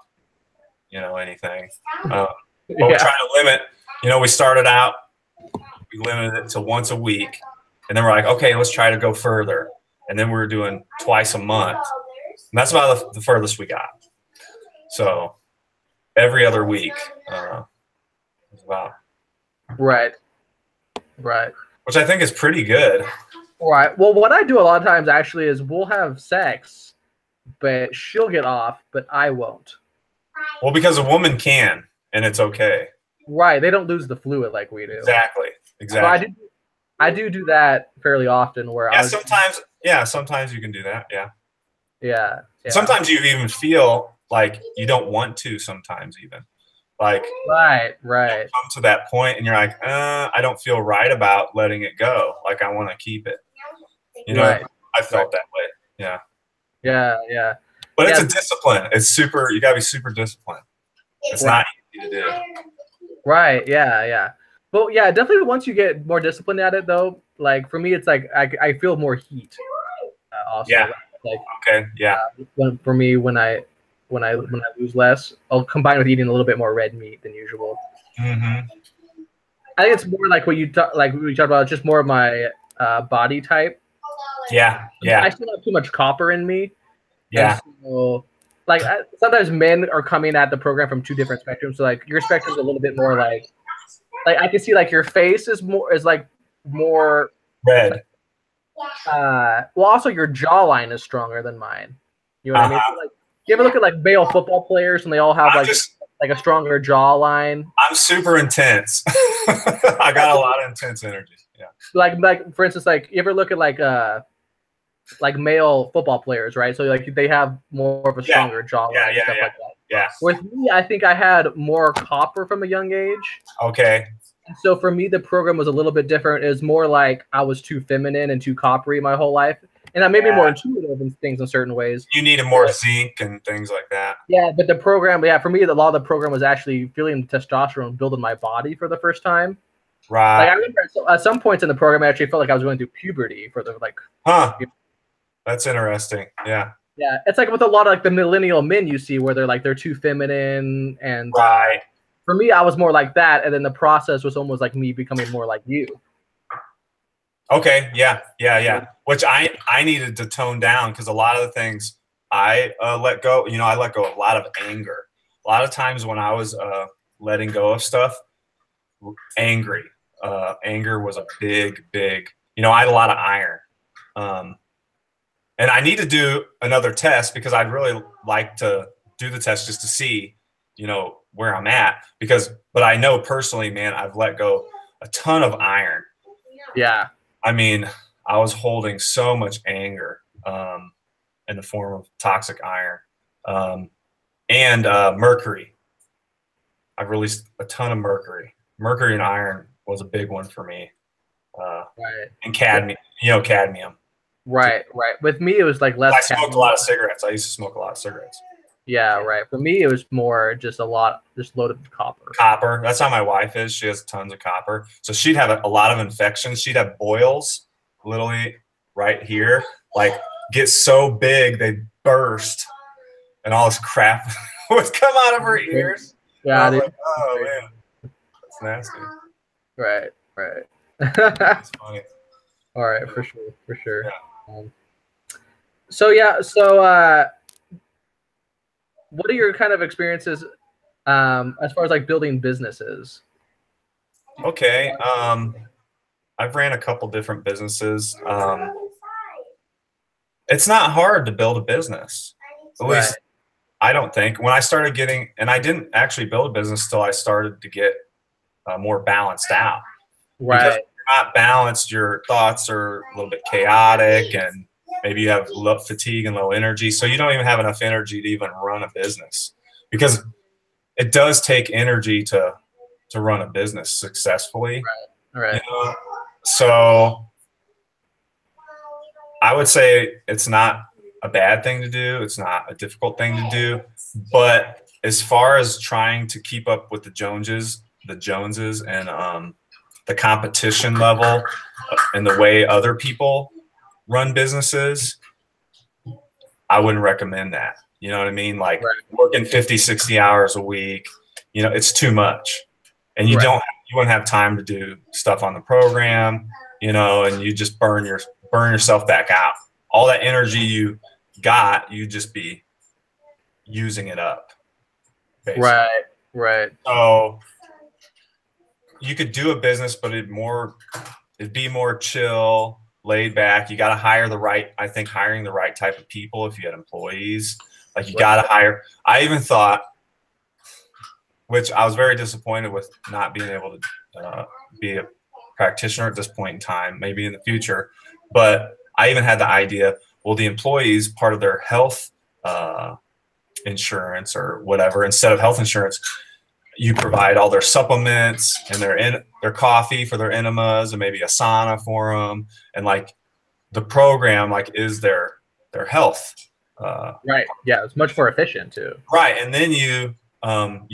you know, anything. But we're trying to limit. You know, we started out, we limited it to once a week. And then we're like, okay, let's try to go further. And then we're doing twice a month. And that's about the furthest we got. So every other week is about. Right. Which I think is pretty good. Right. Well, what I do a lot of times actually is we'll have sex, but she'll get off, but I won't. Well, because a woman can, and it's okay. Right. They don't lose the fluid like we do. Exactly. So I do that fairly often. Where sometimes you can do that. Yeah. Sometimes you even feel like you don't want to. Sometimes even like right. You come to that point and you're like, I don't feel right about letting it go. Like I want to keep it. You know, I felt that way. Yeah. But it's a discipline. It's super. You gotta be super disciplined. It's not easy to do. Right. Yeah. Well, yeah, definitely. Once you get more disciplined at it, though, like for me, it's like I feel more heat. Also, yeah. Like, okay. Yeah. For me, when I lose less, I'll combine with eating a little bit more red meat than usual. Mm-hmm. I think it's more like what we talked about. It's just more of my body type. Yeah. I still have too much copper in me. Yeah. So, like sometimes men are coming at the program from two different spectrums. So like your spectrum's a little bit more like I can see like your face is more red. Well, also your jawline is stronger than mine. You know what I mean? So, like, you ever look at like male football players and they all have like a stronger jawline? I'm super intense. I got a lot of intense energy. Yeah. Like for instance, like you ever look at like male football players, right? So like they have more of a stronger jawline and stuff like that. Yeah. With me, I think I had more copper from a young age. Okay. And so for me, the program was a little bit different. It was more like I was too feminine and too coppery my whole life. And I may be more intuitive in things in certain ways. You needed more zinc and things like that. Yeah, but the program, for me, a lot of the program was actually feeling testosterone build in my body for the first time. Right. Like I remember at some points in the program, I actually felt like I was going through puberty for the like. Huh. That's interesting. Yeah. Yeah, it's like with a lot of like the millennial men you see where they're too feminine and. Right. For me, I was more like that, and then the process was almost like me becoming more like you. Okay, yeah. Which I needed to tone down because a lot of the things I let go, I let go of a lot of anger. A lot of times when I was letting go of stuff, angry, anger was a big, you know, I had a lot of iron. And I need to do another test because I'd really like to do the test just to see, you know, where I'm at, but I know personally, man, I've let go a ton of iron. Yeah. I mean, I was holding so much anger in the form of toxic iron and mercury. I've released a ton of mercury. Mercury and iron was a big one for me. Right. And cadmium, you know, cadmium. Right. With me, it was like less. I smoked a lot of cigarettes. I used to smoke a lot of cigarettes. Yeah, right. For me, it was more just loaded with copper. Copper. That's how my wife is. She has tons of copper. So she'd have a lot of infections. She'd have boils literally right here, like get so big they burst and all this crap would come out of her ears. Yeah. Like, oh, man. That's nasty. Right. That's funny. All right, for sure. Yeah. So what are your kind of experiences as far as like building businesses? Okay. I've ran a couple different businesses. It's not hard to build a business. At least I don't think. When I started and I didn't actually build a business till I started to get more balanced out. Right. Because if you're not balanced, your thoughts are a little bit chaotic, and maybe you have low fatigue and low energy. So you don't even have enough energy to even run a business, because it does take energy to run a business successfully. Right. You know? So I would say it's not a bad thing to do. It's not a difficult thing to do. But as far as trying to keep up with the Joneses and the competition level and the way other people run businesses, I wouldn't recommend that. You know what I mean? Like working 50, 60 hours a week, you know, it's too much. And you wouldn't have time to do stuff on the program, you know, and you just burn yourself back out. All that energy you got, you just be using it up. Basically. Right. So you could do a business, but it'd be more chill, laid back. You got to hiring the right type of people. If you had employees, like you got to hire. I even thought, which I was very disappointed with not being able to be a practitioner at this point in time, maybe in the future. But I even had the idea, well, the employees, part of their health insurance or whatever, instead of health insurance, you provide all their supplements and their coffee for their enemas and maybe a sauna for them. And like the program, like is their health. Right. Yeah. It's much more efficient too. Right. And then you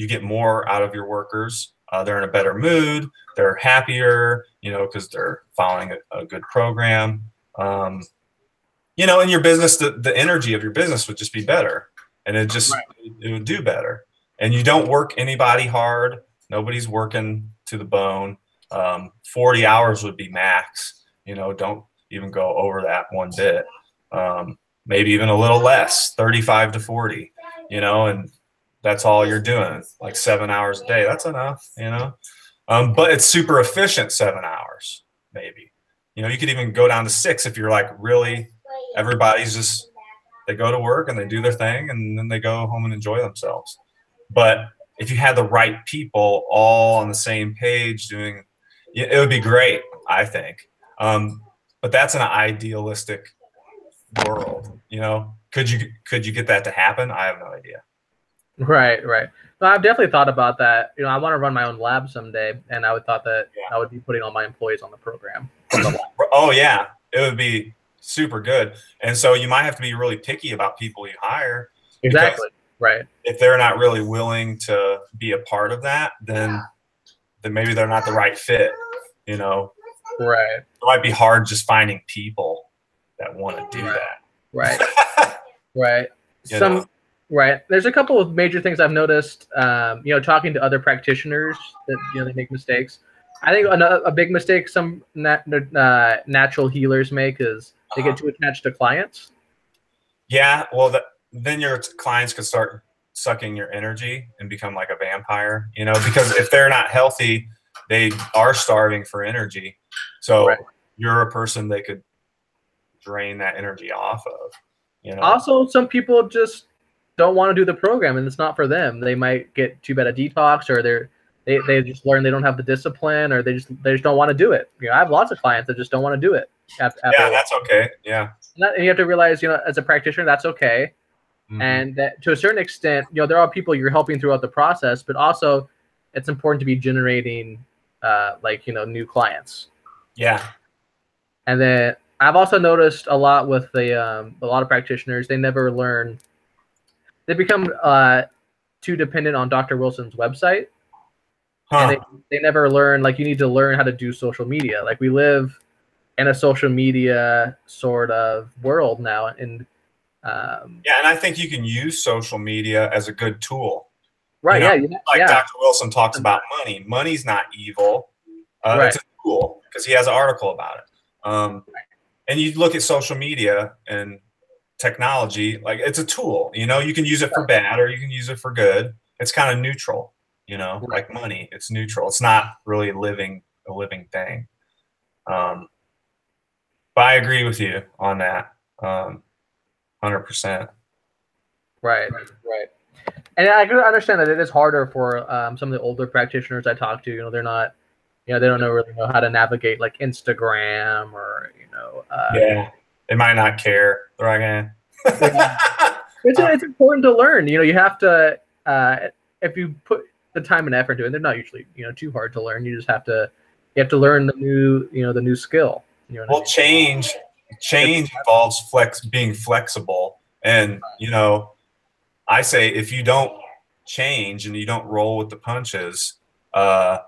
get more out of your workers. They're in a better mood. They're happier, you know, because they're following a good program. You know, in your business, the energy of your business would just be better, and it would do better. And you don't work anybody hard. Nobody's working to the bone. 40 hours would be max. You know, don't even go over that one bit. Maybe even a little less, 35 to 40, you know, and that's all you're doing, like 7 hours a day. That's enough, you know. But it's super efficient, 7 hours, maybe. You know, you could even go down to 6 if you're like really, everybody's just, they go to work and they do their thing and then they go home and enjoy themselves. But if you had the right people all on the same page doing, it would be great, I think. But that's an idealistic world, you know. Could you get that to happen? I have no idea. Right. Well, I've definitely thought about that. You know, I want to run my own lab someday, and I would thought that I would be putting all my employees on the program. Oh yeah, it would be super good. And so you might have to be really picky about people you hire. Exactly. Right. If they're not really willing to be a part of that, then maybe they're not the right fit, you know. Right. It might be hard just finding people that want to do that. Right. Right. There's a couple of major things I've noticed, you know, talking to other practitioners that, you know, they make mistakes. I think a big mistake some natural healers make is they get too attached to clients. Yeah. Well, then your clients could start sucking your energy and become like a vampire, you know, because if they're not healthy, they are starving for energy. So Right. you're a person they could drain that energy off of, you know? Also, some people just don't want to do the program, and it's not for them. They might get too bad at detox, or they just learn they don't have the discipline, or they just don't want to do it. You know, I have lots of clients that just don't want to do it. After Yeah, that's okay. Yeah. and you have to realize, you know, as a practitioner, that's okay. Mm-hmm. And that to a certain extent, you know, there are people you're helping throughout the process, but also it's important to be generating, like, you know, new clients. Yeah. And then I've also noticed a lot with a lot of practitioners, they never learn. They become too dependent on Dr. Wilson's website, and they never learn. Like, you need to learn how to do social media. Like, we live in a social media sort of world now, and yeah, and I think you can use social media as a good tool. Right? You know, like Dr. Wilson talks about money. Money's not evil. Right. It's a tool, because he has an article about it. And you look at social media and technology, like, it's a tool. You know, you can use it for bad or you can use it for good. It's kind of neutral. You know, like money, it's neutral. It's not really a living thing. But I agree with you on that, 100%. Right. And I can understand that it is harder for some of the older practitioners I talk to. You know, they're not, you know, they don't really know how to navigate like Instagram or, you know. Yeah, they might not care. They're like, It's important to learn. You know, you have to, if you put the time and effort into it, they're not usually, you know, too hard to learn. You just have to, learn the new skill. You know well, I mean? Change involves being flexible. And, you know, I say if you don't change and you don't roll with the punches,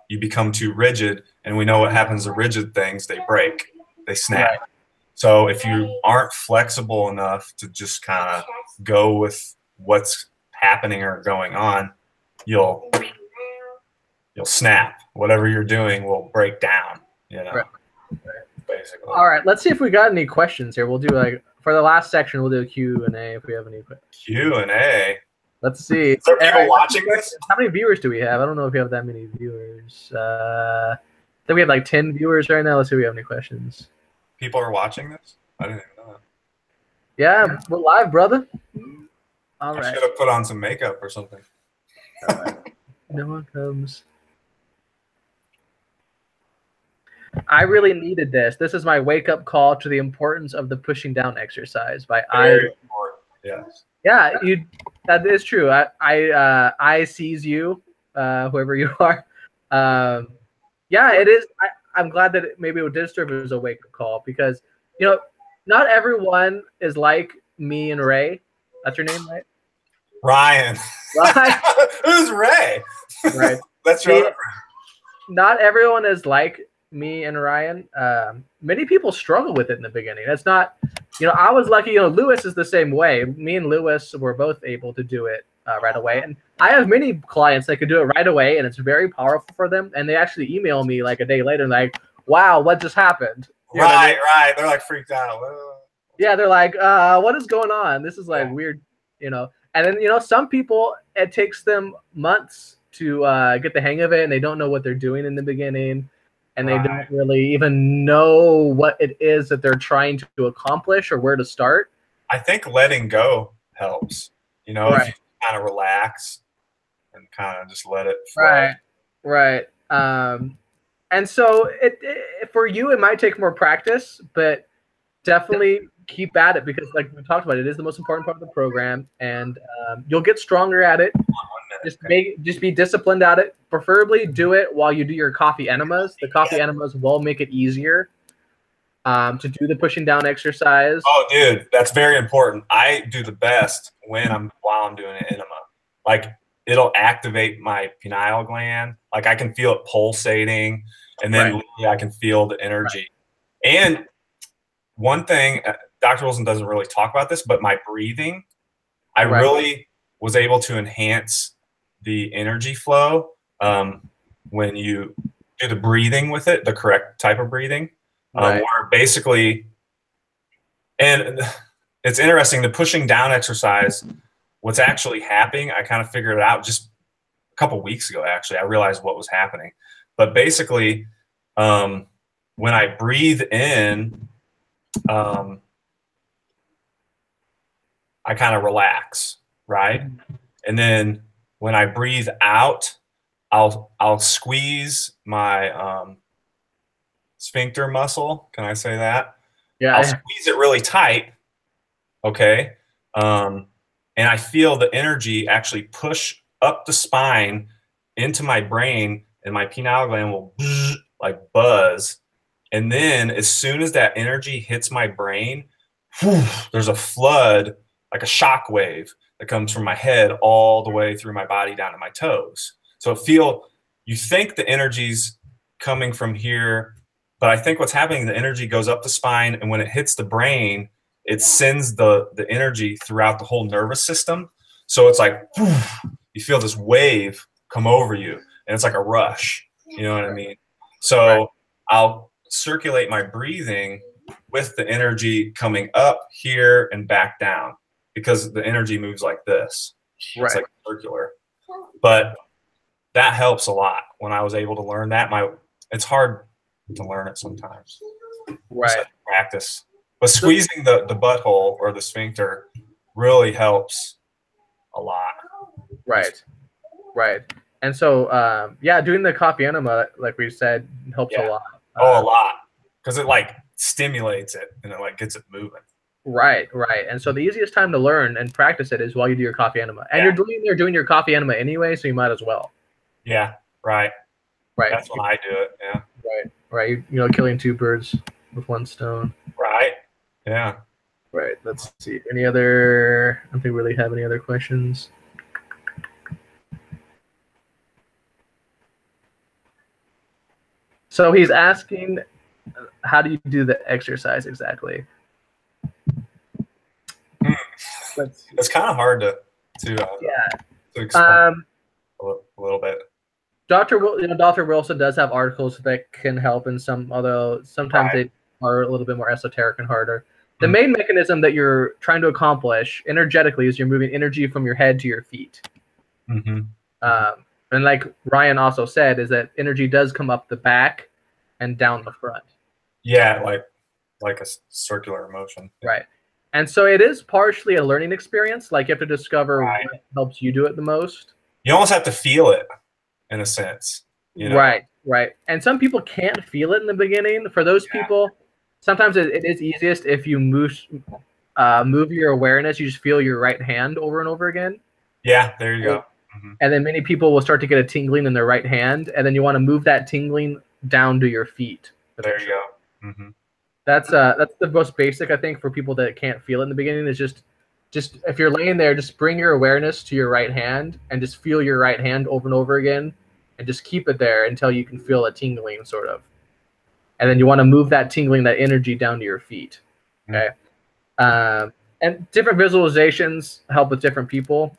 you become too rigid. And we know what happens to rigid things. They break, they snap. Right. So if you aren't flexible enough to just kind of go with what's happening or going on, you'll snap. Whatever you're doing will break down, you know. Right. Basically. All right, let's see if we got any questions here. We'll do, like, for the last section, we'll do a Q&A if we have any questions. Q&A. Let's see. Is there people watching this? How many viewers do we have? I don't know if we have that many viewers. I think we have like 10 viewers right now. Let's see if we have any questions. People are watching this? I didn't even know that. Yeah, we're live, brother. All right. I should have put on some makeup or something. All right. No one comes. I really needed this. This is my wake-up call to the importance of the pushing down exercise by Very important. Yes. Yeah, that is true. I sees you, whoever you are. Yeah, it is. I'm glad that maybe it did serve as a wake-up call, because, you know, not everyone is like me and Ray. That's your name, right? Ryan. Who's Ray? Right. That's your other friend. Not everyone is like me and Ryan. Many people struggle with it in the beginning. It's not, you know, I was lucky. You know, Lewis is the same way. Me and Lewis were both able to do it right away. And I have many clients that could do it right away, and it's very powerful for them. And they actually email me like a day later, like, "Wow, what just happened?" You know what I mean? Right. They're like freaked out. Yeah, they're like, "What is going on? This is like weird," you know. And then, you know, some people, it takes them months to get the hang of it, and they don't know what they're doing in the beginning. And they don't really even know what it is that they're trying to accomplish or where to start. I think letting go helps. You know, if you kind of relax and kind of just let it flow. Right. And so for you, it might take more practice, but definitely keep at it, because, like we talked about, it is the most important part of the program, and you'll get stronger at it. Just be disciplined at it. Preferably do it while you do your coffee enemas. The coffee enemas will make it easier to do the pushing down exercise. Oh, dude, that's very important. I do the best while I'm doing an enema. Like, it'll activate my pineal gland. Like, I can feel it pulsating, and then I can feel the energy. Right. And one thing, Dr. Wilson doesn't really talk about this, but my breathing, I really was able to enhance the energy flow when you do the breathing with it, the correct type of breathing. Where basically, and it's interesting, the pushing down exercise, what's actually happening, I kind of figured it out just a couple weeks ago, actually. I realized what was happening. But basically, when I breathe in, I kind of relax, right? And then when I breathe out, I'll squeeze my sphincter muscle. Can I say that? Yeah. I'll squeeze it really tight. Okay. And I feel the energy actually push up the spine into my brain, and my pineal gland will like buzz. And then as soon as that energy hits my brain, whew, there's a flood, like a shock wave that comes from my head all the way through my body down to my toes. So you think the energy's coming from here, but I think what's happening, the energy goes up the spine, and when it hits the brain, it sends the energy throughout the whole nervous system. So it's like, whew, you feel this wave come over you, and it's like a rush. You know what I mean? So I'll circulate my breathing with the energy coming up here and back down, because the energy moves like this. It's like circular. But that helps a lot. When I was able to learn that, it's hard to learn it sometimes. Right. Practice. But squeezing the butthole or the sphincter really helps a lot. Right. Right. And so, yeah, doing the coffee enema, like we said, helps a lot. A lot. Because it like stimulates it and it like gets it moving. Right, right. And so the easiest time to learn and practice it is while you do your coffee enema. And you're doing your coffee enema anyway, so you might as well. Yeah, right. Right. That's when I do it, yeah. Right, right. You know, killing two birds with one stone. Right, yeah. Right, let's see. I don't think we really have any other questions. So he's asking, how do you do the exercise exactly? It's kind of hard to explain a little bit. Dr. Wilson does have articles that can help in some, although sometimes they are a little bit more esoteric and harder. The main mechanism that you're trying to accomplish energetically is you're moving energy from your head to your feet. And like Ryan also said, is that energy does come up the back and down the front. Yeah, like a circular motion. Right. And so it is partially a learning experience. Like you have to discover what helps you do it the most. You almost have to feel it in a sense. You know? Right, right. And some people can't feel it in the beginning. For those people, sometimes it is easiest if you move your awareness. You just feel your right hand over and over again. Yeah, there you go. And then many people will start to get a tingling in their right hand, and then you want to move that tingling down to your feet. There you go. That's the most basic, I think, for people that can't feel it in the beginning. Is just if you're laying there, just bring your awareness to your right hand and just feel your right hand over and over again, and just keep it there until you can feel a tingling, sort of. And then you want to move that tingling, that energy down to your feet. Okay. And different visualizations help with different people.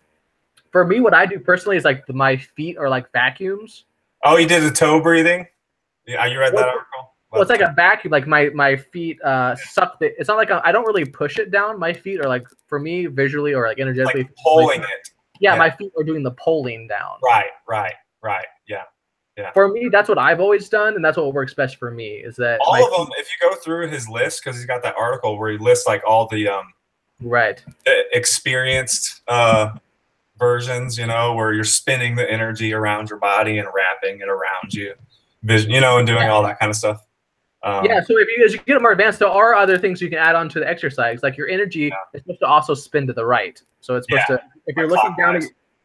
For me, what I do personally is like my feet are like vacuums. Oh, you did the toe breathing? Yeah, you read that article? Well, it's like a vacuum. Like my feet suck the. It's not like I don't really push it down. My feet are like, for me, visually or like energetically, like pulling it. Yeah, my feet are doing the pulling down. Right. Yeah. For me, that's what I've always done, and that's what works best for me. Is that all of them? If you go through his list, because he's got that article where he lists like all the experienced versions, you know, where you're spinning the energy around your body and wrapping it around you, you know, and doing all that kind of stuff. So as you get more advanced, there are other things you can add on to the exercise. Like your energy is supposed to also spin to the right. So it's supposed to, if you're looking down at,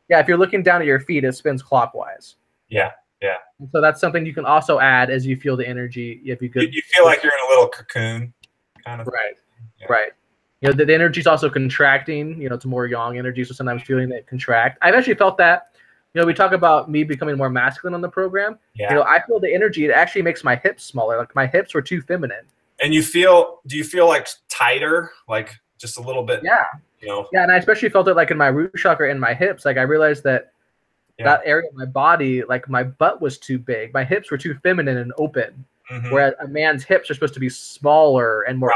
if you're looking down at your feet, it spins clockwise. Yeah. And so that's something you can also add as you feel the energy. If you feel like you're in a little cocoon, kind of. Right. You know, the energy is also contracting. You know, it's more yang energy, so sometimes feeling it contract. I've actually felt that. You know, we talk about me becoming more masculine on the program. You know, I feel the energy. It actually makes my hips smaller. Like my hips were too feminine. And do you feel like tighter, like just a little bit? Yeah. You know. Yeah, and I especially felt it like in my root chakra and my hips. Like I realized that that area of my body, like my butt was too big. My hips were too feminine and open. Whereas a man's hips are supposed to be smaller and more.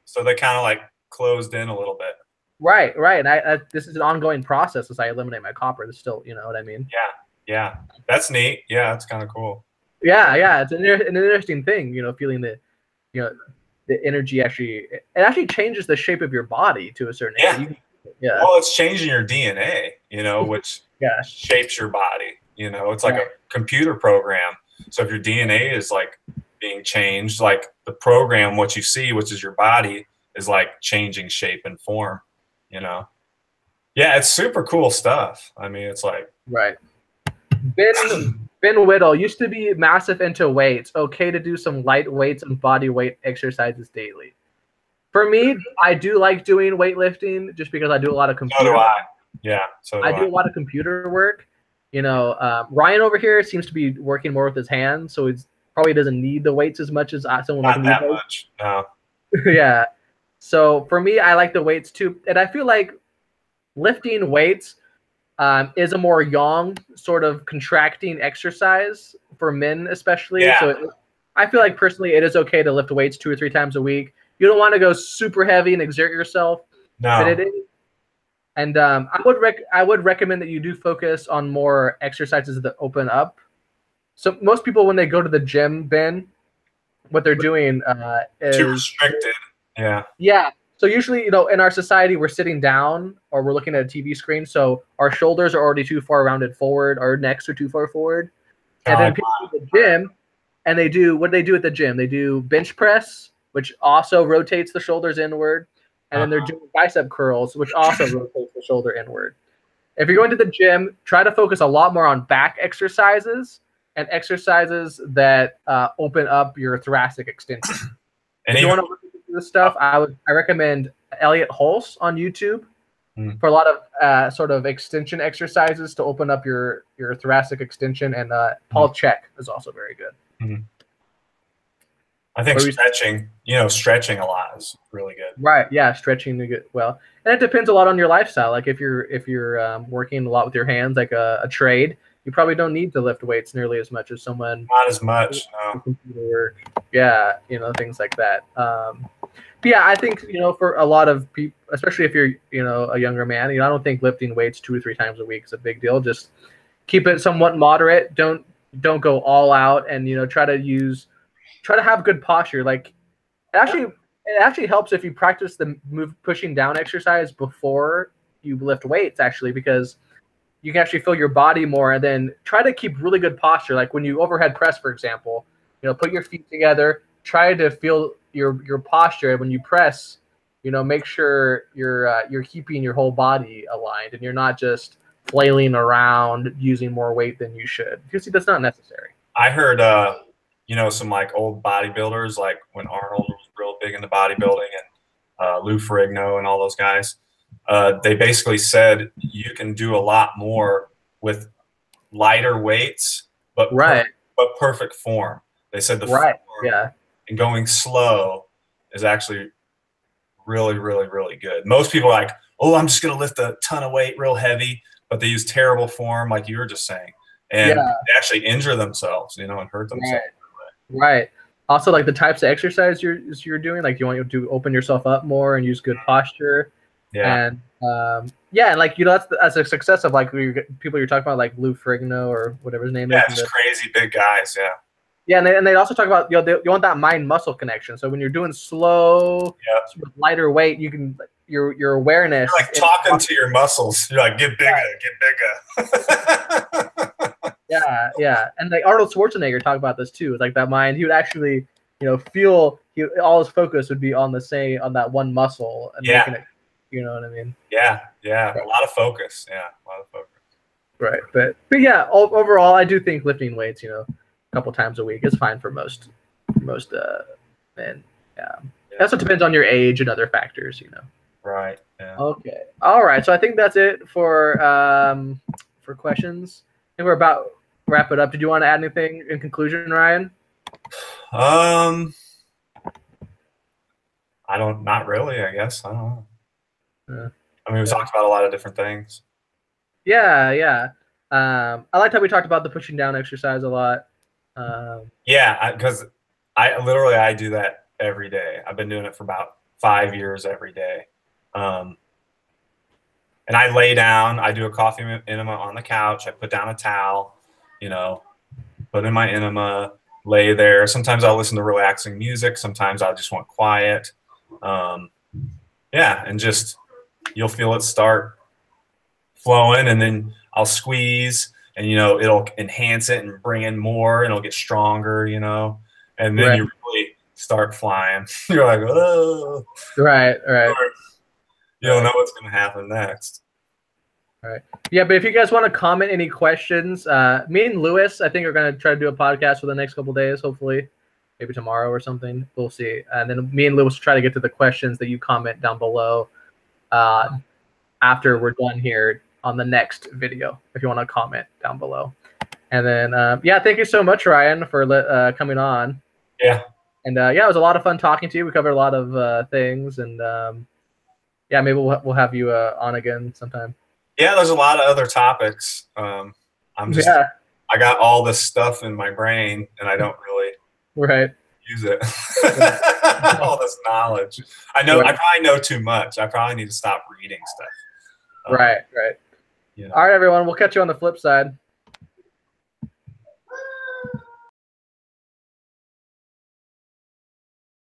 So they kind of like closed in a little bit. Right. And this is an ongoing process as I eliminate my copper. It's still, you know what I mean? Yeah. That's neat. Yeah, that's kind of cool. Yeah. It's an interesting thing, feeling that, you know, the energy actually changes the shape of your body to a certain Yeah. extent. Yeah. Well, it's changing your DNA, which Yeah. shapes your body. It's like Right. a computer program. So if your DNA is like being changed, like the program, what you see, which is your body, is like changing shape and form, you know? Yeah, it's super cool stuff. I mean, it's like, Right. Ben Whittle used to be massive into weights. Okay to do some light weights and body weight exercises daily. For me, I do like doing weightlifting just because I do a lot of so do computer. I. Yeah, so do I I. do a lot of computer work. Ryan over here seems to be working more with his hands, so he's probably doesn't need the weights as much as someone like Not me that does. much. No. Yeah. So for me, I like the weights too, and I feel like lifting weights is a more yang sort of contracting exercise for men, especially. Yeah. So I feel like personally, it is okay to lift weights 2 or 3 times a week. You don't want to go super heavy and exert yourself, but No. it is. And I would recommend that you do focus on more exercises that open up. So most people, when they go to the gym, Ben, what they're doing Too is restricted. Yeah. yeah. So usually, in our society, we're sitting down or we're looking at a TV screen, so our shoulders are already too far rounded forward, our necks are too far forward, and Kind then of people go to the gym, and they do what do they do at the gym? They do bench press, which also rotates the shoulders inward, and then they're doing bicep curls, which also rotates the shoulder inward. If you're going to the gym, try to focus a lot more on back exercises and exercises that open up your thoracic extension. and If you even want to look into this stuff, I recommend Elliot Hulse on YouTube Mm. for a lot of sort of extension exercises to open up your thoracic extension, and Paul Chek is also very good. Mhm. I think stretching a lot is really good. Right, yeah, stretching to get well, and it depends a lot on your lifestyle. Like if you're working a lot with your hands, like a trade, you probably don't need to lift weights nearly as much as someone Not as much. No. computer work. Yeah, things like that. But yeah, I think for a lot of people, especially if you're a younger man, I don't think lifting weights 2 or 3 times a week is a big deal. Just keep it somewhat moderate. Don't go all out, and try to have good posture. Like it actually helps if you practice the move pushing down exercise before you lift weights, actually, because you can actually feel your body more, and then try to keep really good posture. Like when you overhead press, for example, put your feet together, try to feel your posture. And when you press, make sure you're keeping your whole body aligned, and you're not just flailing around using more weight than you should, because that's not necessary. I heard, some like old bodybuilders, like when Arnold was real big into bodybuilding, and Lou Ferrigno and all those guys. They basically said you can do a lot more with lighter weights, but Right. perfect form. They said the Right. form Yeah. and going slow is actually really, really, really good. Most people are like, oh, I'm just going to lift a ton of weight real heavy, but they use terrible form, like you were just saying, and Yeah. they actually injure themselves, and hurt themselves. Right. Also, like the types of exercise you're doing, like you want to open yourself up more and use good posture. Yeah. And and like that's a success of like people you're talking about, like Lou Ferrigno or whatever his name is. Yeah, just crazy big guys. Yeah. Yeah, and they also talk about you want that mind muscle connection. So when you're doing slow, sort of lighter weight, you can your awareness. You're like talking to your muscles. You're like, get bigger, get bigger. Yeah, and like Arnold Schwarzenegger talked about this too. It's like that mind. He would actually, feel all his focus would be on on that one muscle and making it. You know what I mean? Yeah, a lot of focus. Yeah, a lot of focus. Right, but yeah, overall, I do think lifting weights, a couple times a week is fine for most men. Yeah, it also depends on your age and other factors, Right. Yeah. Okay. All right. So I think that's it for questions. I think we're about wrap it up. Did you want to add anything in conclusion, Ryan? Not really, I guess. I don't know. I mean, we talked about a lot of different things. Yeah. I liked how we talked about the pushing down exercise a lot. Yeah, because I do that every day. I've been doing it for about 5 years every day. And I lay down, I do a coffee enema on the couch, I put down a towel, put in my enema, lay there. Sometimes I'll listen to relaxing music. Sometimes I just want quiet. Yeah, and just you'll feel it start flowing, and then I'll squeeze, and it'll enhance it and bring in more, and it'll get stronger, and then Right. you really start flying. You're like, oh, Right. You don't know what's going to happen next. All right. Yeah, but if you guys want to comment any questions, me and Lewis, I think are going to try to do a podcast for the next couple of days, hopefully, maybe tomorrow or something. We'll see. And then me and Lewis will try to get to the questions that you comment down below after we're done here on the next video, if you want to comment down below. And then, yeah, thank you so much, Ryan, for coming on. Yeah. And yeah, it was a lot of fun talking to you. We covered a lot of things, and yeah, maybe we'll have you on again sometime. Yeah, there's a lot of other topics. I got all this stuff in my brain, and I don't really use it. All this knowledge. I know. I probably know too much. I probably need to stop reading stuff. Right. All right, everyone. We'll catch you on the flip side.